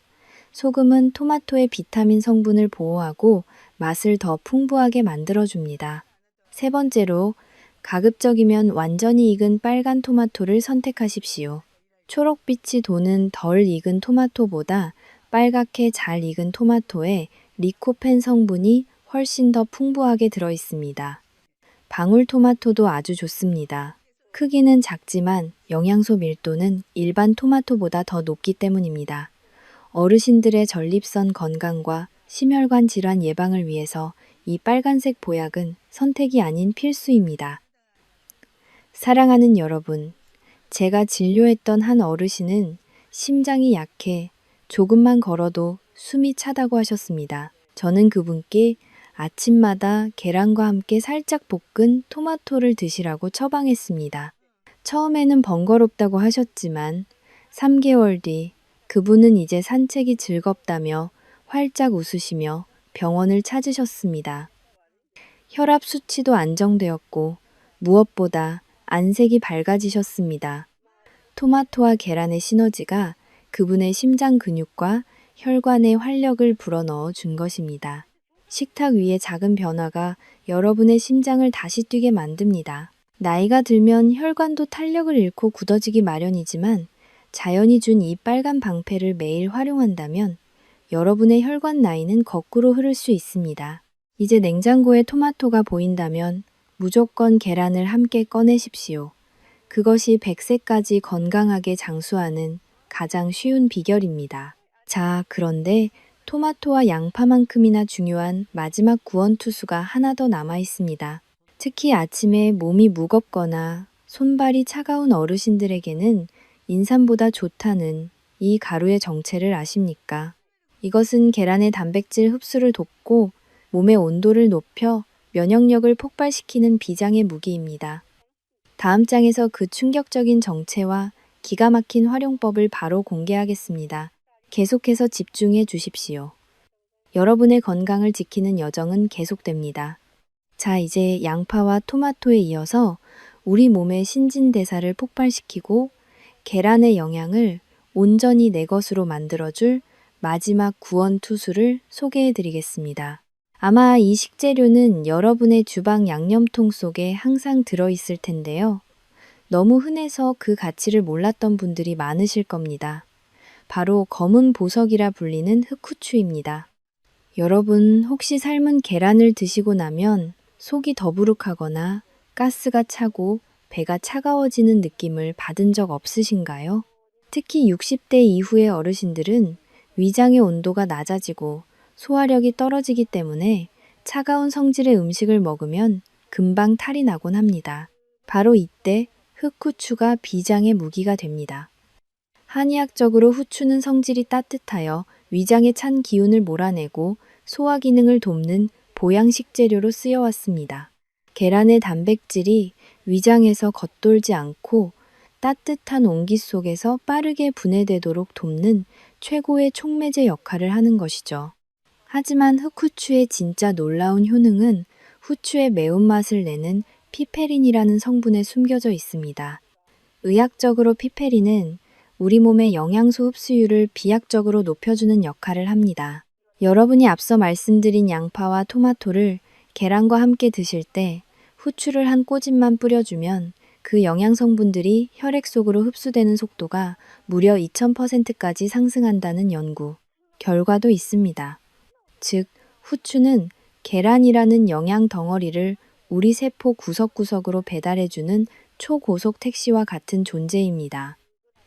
소금은 토마토의 비타민 성분을 보호하고 맛을 더 풍부하게 만들어줍니다. 세 번째로, 가급적이면 완전히 익은 빨간 토마토를 선택하십시오. 초록빛이 도는 덜 익은 토마토보다 빨갛게 잘 익은 토마토에 리코펜 성분이 훨씬 더 풍부하게 들어있습니다. 방울토마토도 아주 좋습니다. 크기는 작지만 영양소 밀도는 일반 토마토보다 더 높기 때문입니다. 어르신들의 전립선 건강과 심혈관 질환 예방을 위해서 이 빨간색 보약은 선택이 아닌 필수입니다. 사랑하는 여러분, 제가 진료했던 한 어르신은 심장이 약해 조금만 걸어도 숨이 차다고 하셨습니다. 저는 그분께 아침마다 계란과 함께 살짝 볶은 토마토를 드시라고 처방했습니다. 처음에는 번거롭다고 하셨지만 3개월 뒤 그분은 이제 산책이 즐겁다며 활짝 웃으시며 병원을 찾으셨습니다. 혈압 수치도 안정되었고 무엇보다 안색이 밝아지셨습니다. 토마토와 계란의 시너지가 그분의 심장 근육과 혈관에 활력을 불어넣어 준 것입니다. 식탁 위의 작은 변화가 여러분의 심장을 다시 뛰게 만듭니다. 나이가 들면 혈관도 탄력을 잃고 굳어지기 마련이지만 자연이 준 이 빨간 방패를 매일 활용한다면 여러분의 혈관 나이는 거꾸로 흐를 수 있습니다. 이제 냉장고에 토마토가 보인다면 무조건 계란을 함께 꺼내십시오. 그것이 100세까지 건강하게 장수하는 가장 쉬운 비결입니다. 자, 그런데 토마토와 양파만큼이나 중요한 마지막 구원 투수가 하나 더 남아 있습니다. 특히 아침에 몸이 무겁거나 손발이 차가운 어르신들에게는 인삼보다 좋다는 이 가루의 정체를 아십니까? 이것은 계란의 단백질 흡수를 돕고 몸의 온도를 높여 면역력을 폭발시키는 비장의 무기입니다. 다음 장에서 그 충격적인 정체와 기가 막힌 활용법을 바로 공개하겠습니다. 계속해서 집중해 주십시오. 여러분의 건강을 지키는 여정은 계속됩니다. 자, 이제 양파와 토마토에 이어서 우리 몸의 신진대사를 폭발시키고 계란의 영양을 온전히 내 것으로 만들어줄 마지막 구원 투수를 소개해 드리겠습니다. 아마 이 식재료는 여러분의 주방 양념통 속에 항상 들어있을 텐데요. 너무 흔해서 그 가치를 몰랐던 분들이 많으실 겁니다. 바로 검은 보석이라 불리는 흑후추입니다. 여러분, 혹시 삶은 계란을 드시고 나면 속이 더부룩하거나 가스가 차고 배가 차가워지는 느낌을 받은 적 없으신가요? 특히 60대 이후의 어르신들은 위장의 온도가 낮아지고 소화력이 떨어지기 때문에 차가운 성질의 음식을 먹으면 금방 탈이 나곤 합니다. 바로 이때 흑후추가 비장의 무기가 됩니다. 한의학적으로 후추는 성질이 따뜻하여 위장의 찬 기운을 몰아내고 소화 기능을 돕는 보양식 재료로 쓰여왔습니다. 계란의 단백질이 위장에서 겉돌지 않고 따뜻한 온기 속에서 빠르게 분해되도록 돕는 최고의 촉매제 역할을 하는 것이죠. 하지만 흑후추의 진짜 놀라운 효능은 후추의 매운맛을 내는 피페린이라는 성분에 숨겨져 있습니다. 의학적으로 피페린은 우리 몸의 영양소 흡수율을 비약적으로 높여주는 역할을 합니다. 여러분이 앞서 말씀드린 양파와 토마토를 계란과 함께 드실 때 후추를 한 꼬집만 뿌려주면 그 영양 성분들이 혈액 속으로 흡수되는 속도가 무려 2000%까지 상승한다는 연구 결과도 있습니다. 즉, 후추는 계란이라는 영양 덩어리를 우리 세포 구석구석으로 배달해주는 초고속 택시와 같은 존재입니다.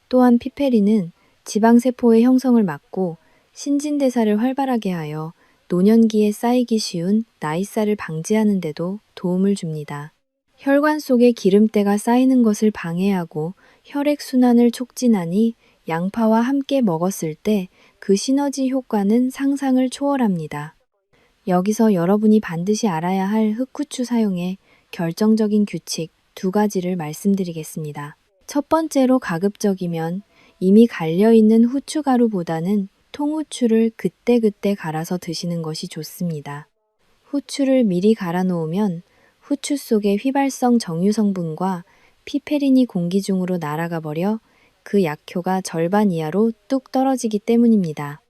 또한 피페린은 지방세포의 형성을 막고 신진대사를 활발하게 하여 노년기에 쌓이기 쉬운 나이살을 방지하는 데도 도움을 줍니다. 혈관 속에 기름때가 쌓이는 것을 방해하고 혈액순환을 촉진하니 양파와 함께 먹었을 때 그 시너지 효과는 상상을 초월합니다. 여기서 여러분이 반드시 알아야 할 흑후추 사용의 결정적인 규칙 2가지를 말씀드리겠습니다. 첫 번째로 가급적이면 이미 갈려있는 후추가루보다는 통후추를 그때그때 갈아서 드시는 것이 좋습니다. 후추를 미리 갈아 놓으면 후추 속의 휘발성 정유 성분과 피페린이 공기 중으로 날아가 버려 그 약효가 절반 이하로 뚝 떨어지기 때문입니다.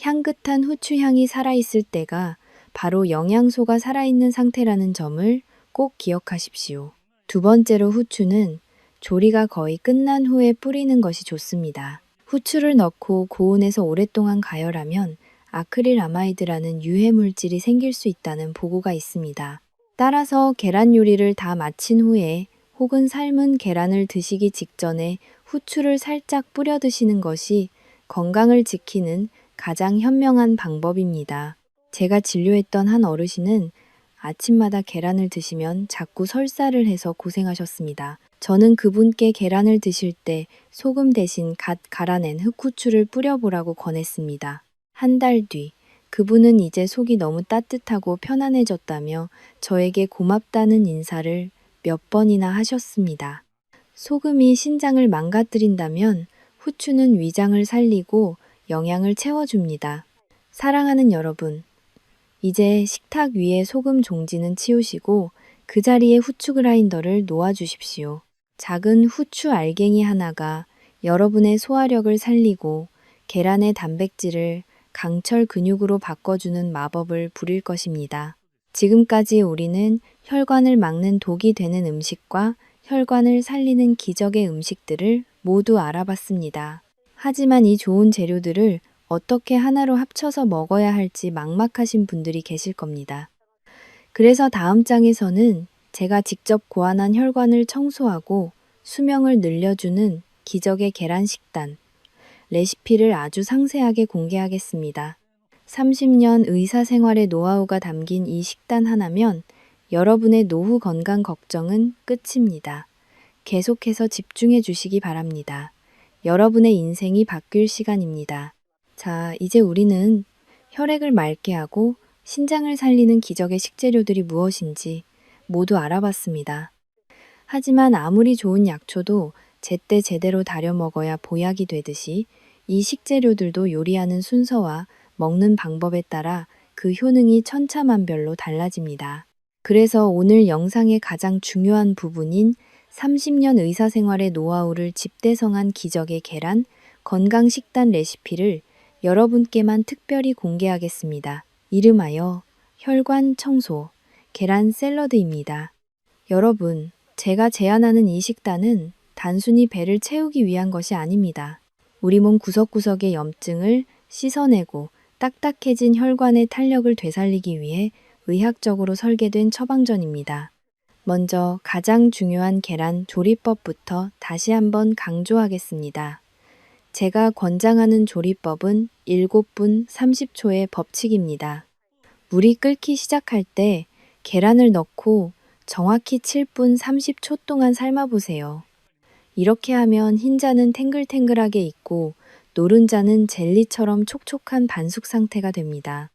향긋한 후추 향이 살아있을 때가 바로 영양소가 살아있는 상태라는 점을 꼭 기억하십시오. 두 번째로 후추는 조리가 거의 끝난 후에 뿌리는 것이 좋습니다. 후추를 넣고 고온에서 오랫동안 가열하면 아크릴아마이드라는 유해 물질이 생길 수 있다는 보고가 있습니다. 따라서 계란 요리를 다 마친 후에 혹은 삶은 계란을 드시기 직전에 후추를 살짝 뿌려 드시는 것이 건강을 지키는 가장 현명한 방법입니다. 제가 진료했던 한 어르신은 아침마다 계란을 드시면 자꾸 설사를 해서 고생하셨습니다. 저는 그분께 계란을 드실 때 소금 대신 갓 갈아낸 흑후추를 뿌려보라고 권했습니다. 한 달 뒤, 그분은 이제 속이 너무 따뜻하고 편안해졌다며 저에게 고맙다는 인사를 몇 번이나 하셨습니다. 소금이 신장을 망가뜨린다면 후추는 위장을 살리고 영양을 채워줍니다. 사랑하는 여러분, 이제 식탁 위에 소금 종지는 치우시고 그 자리에 후추 그라인더를 놓아주십시오. 작은 후추 알갱이 하나가 여러분의 소화력을 살리고 계란의 단백질을 강철 근육으로 바꿔주는 마법을 부릴 것입니다. 지금까지 우리는 혈관을 막는 독이 되는 음식과 혈관을 살리는 기적의 음식들을 모두 알아봤습니다. 하지만 이 좋은 재료들을 어떻게 하나로 합쳐서 먹어야 할지 막막하신 분들이 계실 겁니다. 그래서 다음 장에서는 제가 직접 고안한 혈관을 청소하고 수명을 늘려주는 기적의 계란 식단 레시피를 아주 상세하게 공개하겠습니다. 30년 의사 생활의 노하우가 담긴 이 식단 하나면 여러분의 노후 건강 걱정은 끝입니다. 계속해서 집중해 주시기 바랍니다. 여러분의 인생이 바뀔 시간입니다. 자, 이제 우리는 혈액을 맑게 하고 신장을 살리는 기적의 식재료들이 무엇인지 모두 알아봤습니다. 하지만 아무리 좋은 약초도 제때 제대로 다려 먹어야 보약이 되듯이 이 식재료들도 요리하는 순서와 먹는 방법에 따라 그 효능이 천차만별로 달라집니다. 그래서 오늘 영상의 가장 중요한 부분인 30년 의사생활의 노하우를 집대성한 기적의 계란 건강 식단 레시피를 여러분께만 특별히 공개하겠습니다. 이름하여 혈관 청소 계란 샐러드입니다. 여러분, 제가 제안하는 이 식단은 단순히 배를 채우기 위한 것이 아닙니다. 우리 몸 구석구석의 염증을 씻어내고 딱딱해진 혈관의 탄력을 되살리기 위해 의학적으로 설계된 처방전입니다. 먼저 가장 중요한 계란 조리법부터 다시 한번 강조하겠습니다. 제가 권장하는 조리법은 7분 30초의 법칙입니다. 물이 끓기 시작할 때 계란을 넣고 정확히 7분 30초 동안 삶아보세요. 이렇게 하면 흰자는 탱글탱글하게 익고 노른자는 젤리처럼 촉촉한 반숙 상태가 됩니다.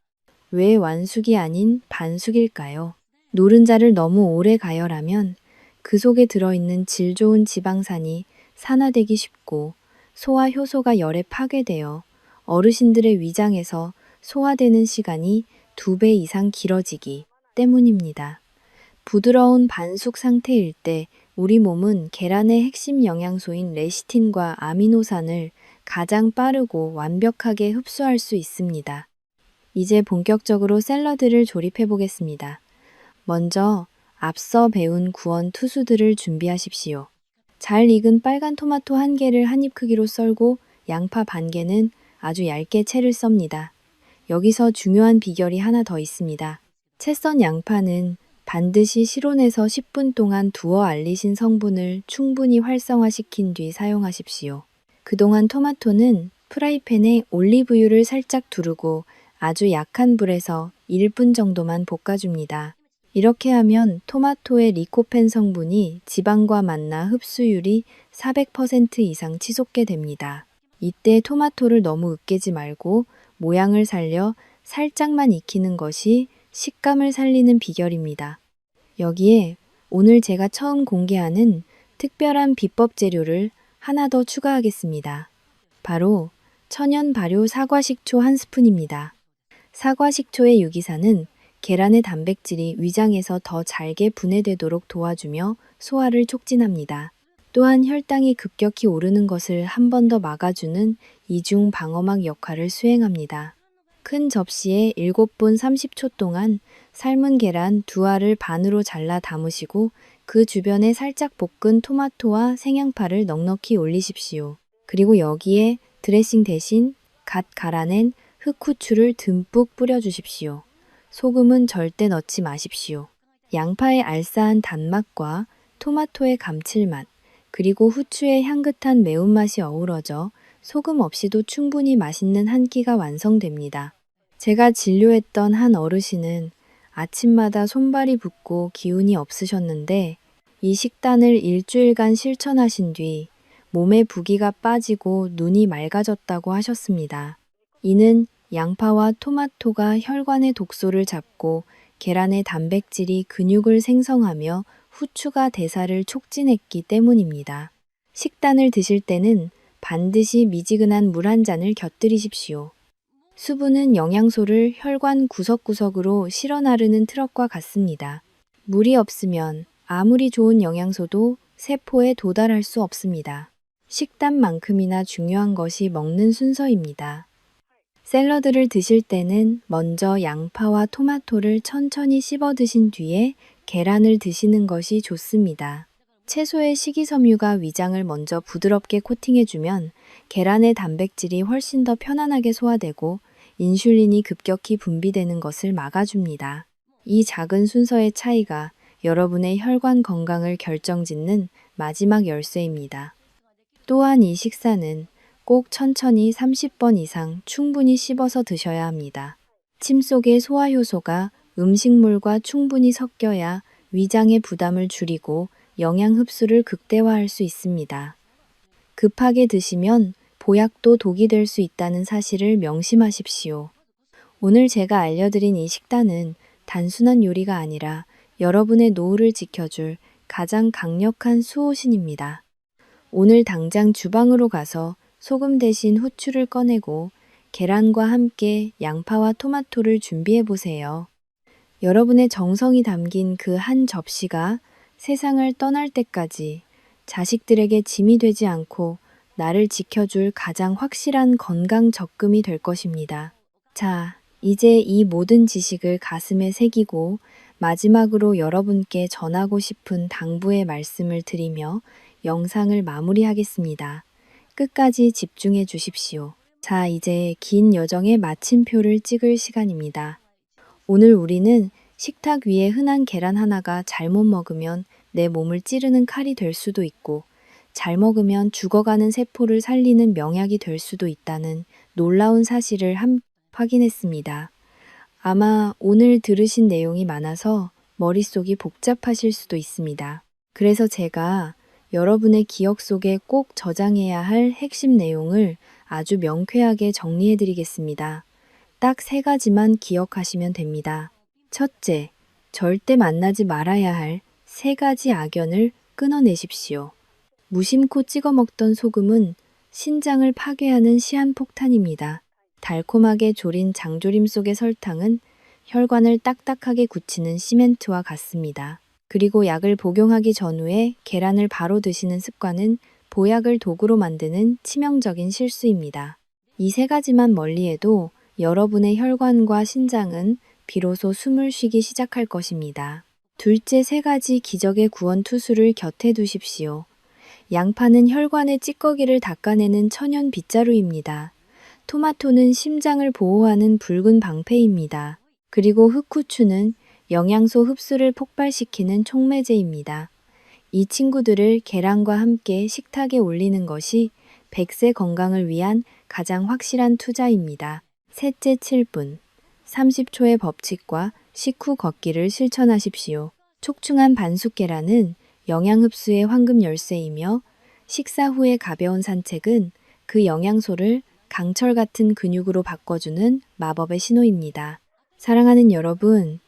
왜 완숙이 아닌 반숙일까요? 노른자를 너무 오래 가열하면 그 속에 들어있는 질 좋은 지방산이 산화되기 쉽고 소화 효소가 열에 파괴되어 어르신들의 위장에서 소화되는 시간이 2배 이상 길어지기 때문입니다. 부드러운 반숙 상태일 때 우리 몸은 계란의 핵심 영양소인 레시틴과 아미노산을 가장 빠르고 완벽하게 흡수할 수 있습니다. 이제 본격적으로 샐러드를 조립해 보겠습니다. 먼저 앞서 배운 구원 투수들을 준비하십시오. 잘 익은 빨간 토마토 1개를 한 입 크기로 썰고 양파 반 개는 아주 얇게 채를 썹니다. 여기서 중요한 비결이 하나 더 있습니다. 채 썬 양파는 반드시 실온에서 10분 동안 두어 알리신 성분을 충분히 활성화시킨 뒤 사용하십시오. 그동안 토마토는 프라이팬에 올리브유를 살짝 두르고 아주 약한 불에서 1분 정도만 볶아줍니다. 이렇게 하면 토마토의 리코펜 성분이 지방과 만나 흡수율이 400% 이상 치솟게 됩니다. 이때 토마토를 너무 으깨지 말고 모양을 살려 살짝만 익히는 것이 식감을 살리는 비결입니다. 여기에 오늘 제가 처음 공개하는 특별한 비법 재료를 하나 더 추가하겠습니다. 바로 천연 발효 사과식초 1스푼입니다. 사과식초의 유기산은 계란의 단백질이 위장에서 더 잘게 분해되도록 도와주며 소화를 촉진합니다. 또한 혈당이 급격히 오르는 것을 한 번 더 막아주는 이중 방어막 역할을 수행합니다. 큰 접시에 7분 30초 동안 삶은 계란 2알을 반으로 잘라 담으시고 그 주변에 살짝 볶은 토마토와 생양파를 넉넉히 올리십시오. 그리고 여기에 드레싱 대신 갓 갈아낸 흑후추를 듬뿍 뿌려주십시오. 소금은 절대 넣지 마십시오. 양파의 알싸한 단맛과 토마토의 감칠맛, 그리고 후추의 향긋한 매운맛이 어우러져 소금 없이도 충분히 맛있는 한 끼가 완성됩니다. 제가 진료했던 한 어르신은 아침마다 손발이 붓고 기운이 없으셨는데 이 식단을 일주일간 실천하신 뒤 몸의 부기가 빠지고 눈이 맑아졌다고 하셨습니다. 이는 양파와 토마토가 혈관의 독소를 잡고 계란의 단백질이 근육을 생성하며 후추가 대사를 촉진했기 때문입니다. 식단을 드실 때는 반드시 미지근한 물 한 잔을 곁들이십시오. 수분은 영양소를 혈관 구석구석으로 실어 나르는 트럭과 같습니다. 물이 없으면 아무리 좋은 영양소도 세포에 도달할 수 없습니다. 식단만큼이나 중요한 것이 먹는 순서입니다. 샐러드를 드실 때는 먼저 양파와 토마토를 천천히 씹어 드신 뒤에 계란을 드시는 것이 좋습니다. 채소의 식이섬유가 위장을 먼저 부드럽게 코팅해주면 계란의 단백질이 훨씬 더 편안하게 소화되고 인슐린이 급격히 분비되는 것을 막아줍니다. 이 작은 순서의 차이가 여러분의 혈관 건강을 결정짓는 마지막 열쇠입니다. 또한 이 식사는 꼭 천천히 30번 이상 충분히 씹어서 드셔야 합니다. 침 속의 소화효소가 음식물과 충분히 섞여야 위장의 부담을 줄이고 영양 흡수를 극대화할 수 있습니다. 급하게 드시면 보약도 독이 될 수 있다는 사실을 명심하십시오. 오늘 제가 알려드린 이 식단은 단순한 요리가 아니라 여러분의 노후를 지켜줄 가장 강력한 수호신입니다. 오늘 당장 주방으로 가서 소금 대신 후추를 꺼내고 계란과 함께 양파와 토마토를 준비해 보세요. 여러분의 정성이 담긴 그 한 접시가 세상을 떠날 때까지 자식들에게 짐이 되지 않고 나를 지켜줄 가장 확실한 건강 적금이 될 것입니다. 자, 이제 이 모든 지식을 가슴에 새기고 마지막으로 여러분께 전하고 싶은 당부의 말씀을 드리며 영상을 마무리하겠습니다. 끝까지 집중해 주십시오. 자, 이제 긴 여정의 마침표를 찍을 시간입니다. 오늘 우리는 식탁 위에 흔한 계란 하나가 잘못 먹으면 내 몸을 찌르는 칼이 될 수도 있고, 잘 먹으면 죽어가는 세포를 살리는 명약이 될 수도 있다는 놀라운 사실을 확인했습니다. 아마 오늘 들으신 내용이 많아서 머릿속이 복잡하실 수도 있습니다. 그래서 제가 여러분의 기억 속에 꼭 저장해야 할 핵심 내용을 아주 명쾌하게 정리해 드리겠습니다. 딱 3가지만 기억하시면 됩니다. 첫째, 절대 만나지 말아야 할 3가지 악연을 끊어내십시오. 무심코 찍어 먹던 소금은 신장을 파괴하는 시한폭탄입니다. 달콤하게 졸인 장조림 속의 설탕은 혈관을 딱딱하게 굳히는 시멘트와 같습니다. 그리고 약을 복용하기 전후에 계란을 바로 드시는 습관은 보약을 도구로 만드는 치명적인 실수입니다. 이 3가지만 멀리해도 여러분의 혈관과 신장은 비로소 숨을 쉬기 시작할 것입니다. 둘째, 3가지 기적의 구원 투수를 곁에 두십시오. 양파는 혈관의 찌꺼기를 닦아내는 천연 빗자루입니다. 토마토는 심장을 보호하는 붉은 방패입니다. 그리고 흑후추는 영양소 흡수를 폭발시키는 촉매제입니다. 이 친구들을 계란과 함께 식탁에 올리는 것이 100세 건강을 위한 가장 확실한 투자입니다. 셋째, 7분. 30초의 법칙과 식후 걷기를 실천하십시오. 촉충한 반숙 계란은 영양 흡수의 황금 열쇠이며 식사 후의 가벼운 산책은 그 영양소를 강철 같은 근육으로 바꿔주는 마법의 신호입니다. 사랑하는 여러분,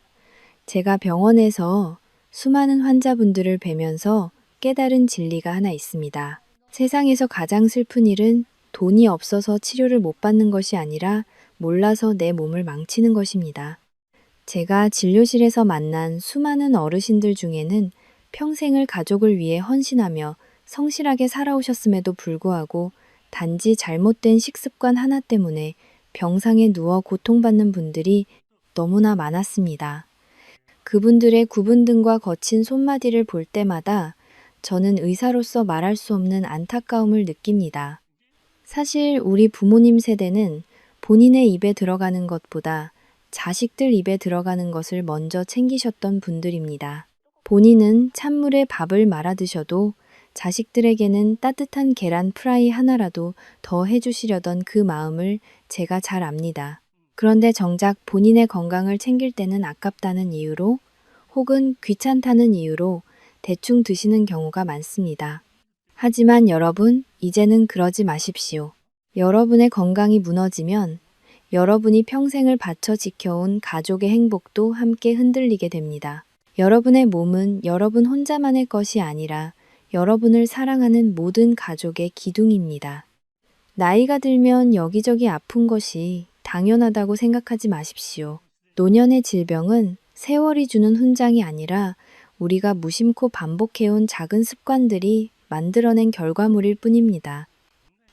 제가 병원에서 수많은 환자분들을 뵈면서 깨달은 진리가 하나 있습니다. 세상에서 가장 슬픈 일은 돈이 없어서 치료를 못 받는 것이 아니라 몰라서 내 몸을 망치는 것입니다. 제가 진료실에서 만난 수많은 어르신들 중에는 평생을 가족을 위해 헌신하며 성실하게 살아오셨음에도 불구하고 단지 잘못된 식습관 하나 때문에 병상에 누워 고통받는 분들이 너무나 많았습니다. 그분들의 굽은 등과 거친 손마디를 볼 때마다 저는 의사로서 말할 수 없는 안타까움을 느낍니다. 사실 우리 부모님 세대는 본인의 입에 들어가는 것보다 자식들 입에 들어가는 것을 먼저 챙기셨던 분들입니다. 본인은 찬물에 밥을 말아 드셔도 자식들에게는 따뜻한 계란 프라이 하나라도 더 해주시려던 그 마음을 제가 잘 압니다. 그런데 정작 본인의 건강을 챙길 때는 아깝다는 이유로 혹은 귀찮다는 이유로 대충 드시는 경우가 많습니다. 하지만 여러분, 이제는 그러지 마십시오. 여러분의 건강이 무너지면 여러분이 평생을 바쳐 지켜온 가족의 행복도 함께 흔들리게 됩니다. 여러분의 몸은 여러분 혼자만의 것이 아니라 여러분을 사랑하는 모든 가족의 기둥입니다. 나이가 들면 여기저기 아픈 것이 당연하다고 생각하지 마십시오. 노년의 질병은 세월이 주는 훈장이 아니라 우리가 무심코 반복해온 작은 습관들이 만들어낸 결과물일 뿐입니다.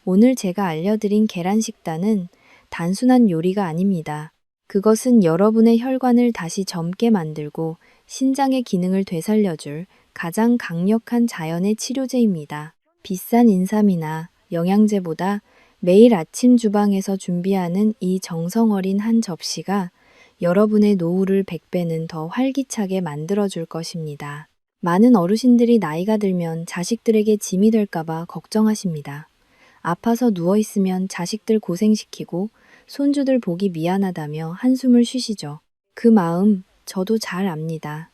오늘 제가 알려드린 계란 식단은 단순한 요리가 아닙니다. 그것은 여러분의 혈관을 다시 젊게 만들고 신장의 기능을 되살려줄 가장 강력한 자연의 치료제입니다. 비싼 인삼이나 영양제보다 매일 아침 주방에서 준비하는 이 정성 어린 한 접시가 여러분의 노후를 100배는 더 활기차게 만들어줄 것입니다. 많은 어르신들이 나이가 들면 자식들에게 짐이 될까봐 걱정하십니다. 아파서 누워있으면 자식들 고생시키고 손주들 보기 미안하다며 한숨을 쉬시죠. 그 마음 저도 잘 압니다.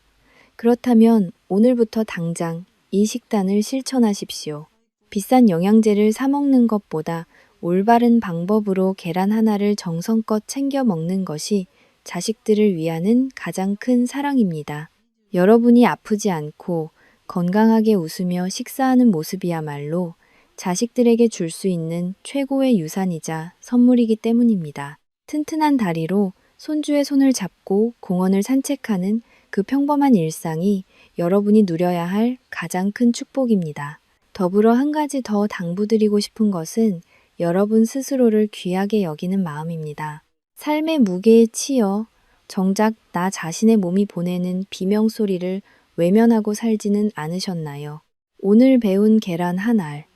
그렇다면 오늘부터 당장 이 식단을 실천하십시오. 비싼 영양제를 사 먹는 것보다 올바른 방법으로 계란 하나를 정성껏 챙겨 먹는 것이 자식들을 위하는 가장 큰 사랑입니다. 여러분이 아프지 않고 건강하게 웃으며 식사하는 모습이야말로 자식들에게 줄 수 있는 최고의 유산이자 선물이기 때문입니다. 튼튼한 다리로 손주의 손을 잡고 공원을 산책하는 그 평범한 일상이 여러분이 누려야 할 가장 큰 축복입니다. 더불어 한 가지 더 당부드리고 싶은 것은 여러분 스스로를 귀하게 여기는 마음입니다. 삶의 무게에 치여 정작 나 자신의 몸이 보내는 비명소리를 외면하고 살지는 않으셨나요? 오늘 배운 계란 한 알,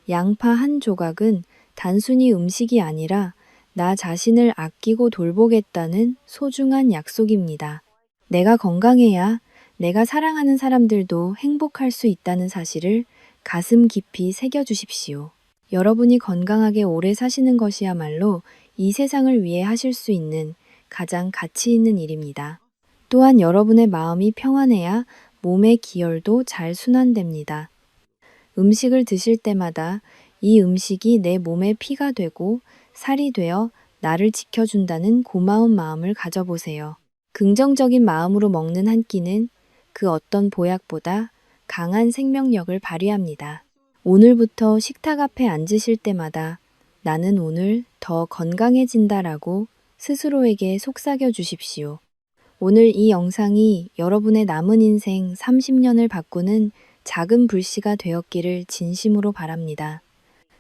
양파 한 조각은 단순히 음식이 아니라 나 자신을 아끼고 돌보겠다는 소중한 약속입니다. 내가 건강해야 내가 사랑하는 사람들도 행복할 수 있다는 사실을 가슴 깊이 새겨주십시오. 여러분이 건강하게 오래 사시는 것이야말로 이 세상을 위해 하실 수 있는 가장 가치 있는 일입니다. 또한 여러분의 마음이 평안해야 몸의 기혈도 잘 순환됩니다. 음식을 드실 때마다 이 음식이 내 몸에 피가 되고 살이 되어 나를 지켜준다는 고마운 마음을 가져보세요. 긍정적인 마음으로 먹는 한 끼는 그 어떤 보약보다 강한 생명력을 발휘합니다. 오늘부터 식탁 앞에 앉으실 때마다 나는 오늘 더 건강해진다라고 스스로에게 속삭여 주십시오. 오늘 이 영상이 여러분의 남은 인생 30년을 바꾸는 작은 불씨가 되었기를 진심으로 바랍니다.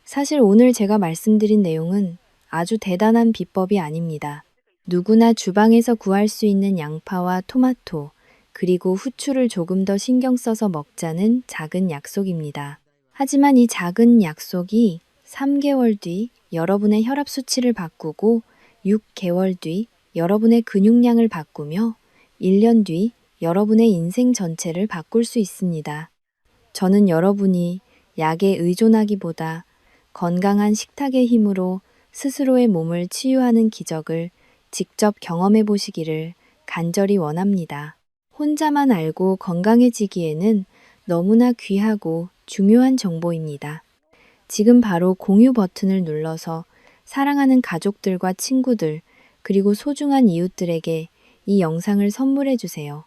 사실 오늘 제가 말씀드린 내용은 아주 대단한 비법이 아닙니다. 누구나 주방에서 구할 수 있는 양파와 토마토, 그리고 후추를 조금 더 신경 써서 먹자는 작은 약속입니다. 하지만 이 작은 약속이 3개월 뒤 여러분의 혈압 수치를 바꾸고 6개월 뒤 여러분의 근육량을 바꾸며 1년 뒤 여러분의 인생 전체를 바꿀 수 있습니다. 저는 여러분이 약에 의존하기보다 건강한 식탁의 힘으로 스스로의 몸을 치유하는 기적을 직접 경험해 보시기를 간절히 원합니다. 혼자만 알고 건강해지기에는 너무나 귀하고 중요한 정보입니다. 지금 바로 공유 버튼을 눌러서 사랑하는 가족들과 친구들, 그리고 소중한 이웃들에게 이 영상을 선물해 주세요.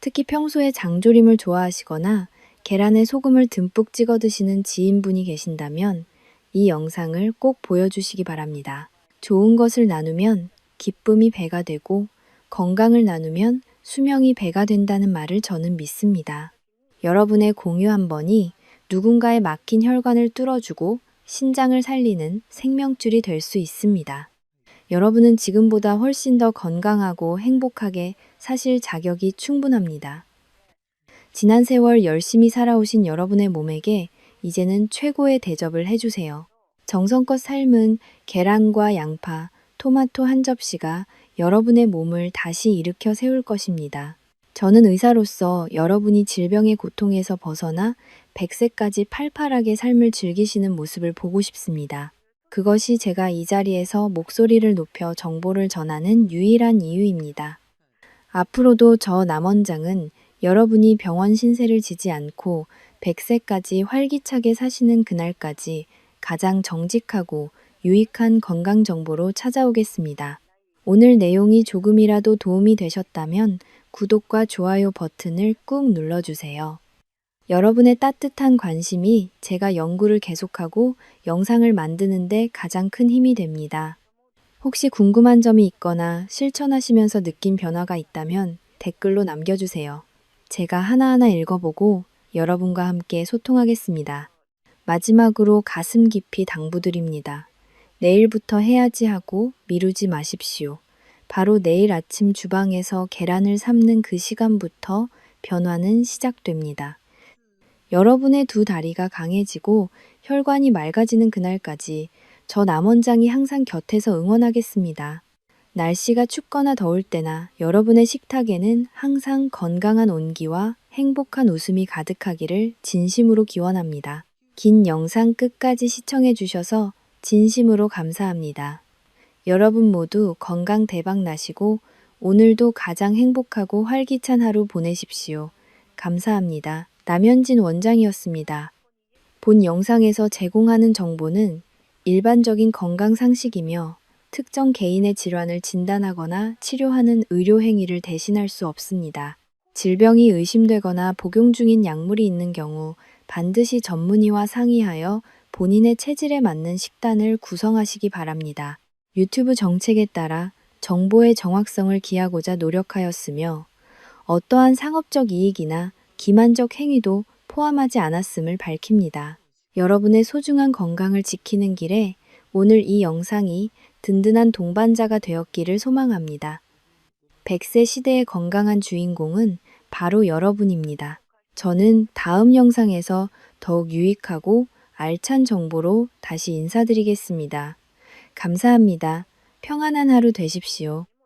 특히 평소에 장조림을 좋아하시거나 계란에 소금을 듬뿍 찍어 드시는 지인분이 계신다면 이 영상을 꼭 보여주시기 바랍니다. 좋은 것을 나누면 기쁨이 배가 되고 건강을 나누면 수명이 배가 된다는 말을 저는 믿습니다. 여러분의 공유 한 번이 누군가의 막힌 혈관을 뚫어주고 신장을 살리는 생명줄이 될 수 있습니다. 여러분은 지금보다 훨씬 더 건강하고 행복하게 사실 자격이 충분합니다. 지난 세월 열심히 살아오신 여러분의 몸에게 이제는 최고의 대접을 해주세요. 정성껏 삶은 계란과 양파, 토마토 한 접시가 여러분의 몸을 다시 일으켜 세울 것입니다. 저는 의사로서 여러분이 질병의 고통에서 벗어나 100세까지 팔팔하게 삶을 즐기시는 모습을 보고 싶습니다. 그것이 제가 이 자리에서 목소리를 높여 정보를 전하는 유일한 이유입니다. 앞으로도 저 남원장은 여러분이 병원 신세를 지지 않고 100세까지 활기차게 사시는 그날까지 가장 정직하고 유익한 건강 정보로 찾아오겠습니다. 오늘 내용이 조금이라도 도움이 되셨다면 구독과 좋아요 버튼을 꾹 눌러주세요. 여러분의 따뜻한 관심이 제가 연구를 계속하고 영상을 만드는데 가장 큰 힘이 됩니다. 혹시 궁금한 점이 있거나 실천하시면서 느낀 변화가 있다면 댓글로 남겨주세요. 제가 하나하나 읽어보고 여러분과 함께 소통하겠습니다. 마지막으로 가슴 깊이 당부드립니다. 내일부터 해야지 하고 미루지 마십시오. 바로 내일 아침 주방에서 계란을 삶는 그 시간부터 변화는 시작됩니다. 여러분의 두 다리가 강해지고 혈관이 맑아지는 그날까지 저 남원장이 항상 곁에서 응원하겠습니다. 날씨가 춥거나 더울 때나 여러분의 식탁에는 항상 건강한 온기와 행복한 웃음이 가득하기를 진심으로 기원합니다. 긴 영상 끝까지 시청해 주셔서 진심으로 감사합니다. 여러분 모두 건강 대박 나시고 오늘도 가장 행복하고 활기찬 하루 보내십시오. 감사합니다. 남현진 원장이었습니다. 본 영상에서 제공하는 정보는 일반적인 건강 상식이며 특정 개인의 질환을 진단하거나 치료하는 의료 행위를 대신할 수 없습니다. 질병이 의심되거나 복용 중인 약물이 있는 경우 반드시 전문의와 상의하여 본인의 체질에 맞는 식단을 구성하시기 바랍니다. 유튜브 정책에 따라 정보의 정확성을 기하고자 노력하였으며 어떠한 상업적 이익이나 기만적 행위도 포함하지 않았음을 밝힙니다. 여러분의 소중한 건강을 지키는 길에 오늘 이 영상이 든든한 동반자가 되었기를 소망합니다. 100세 시대의 건강한 주인공은 바로 여러분입니다. 저는 다음 영상에서 더욱 유익하고 알찬 정보로 다시 인사드리겠습니다. 감사합니다. 평안한 하루 되십시오.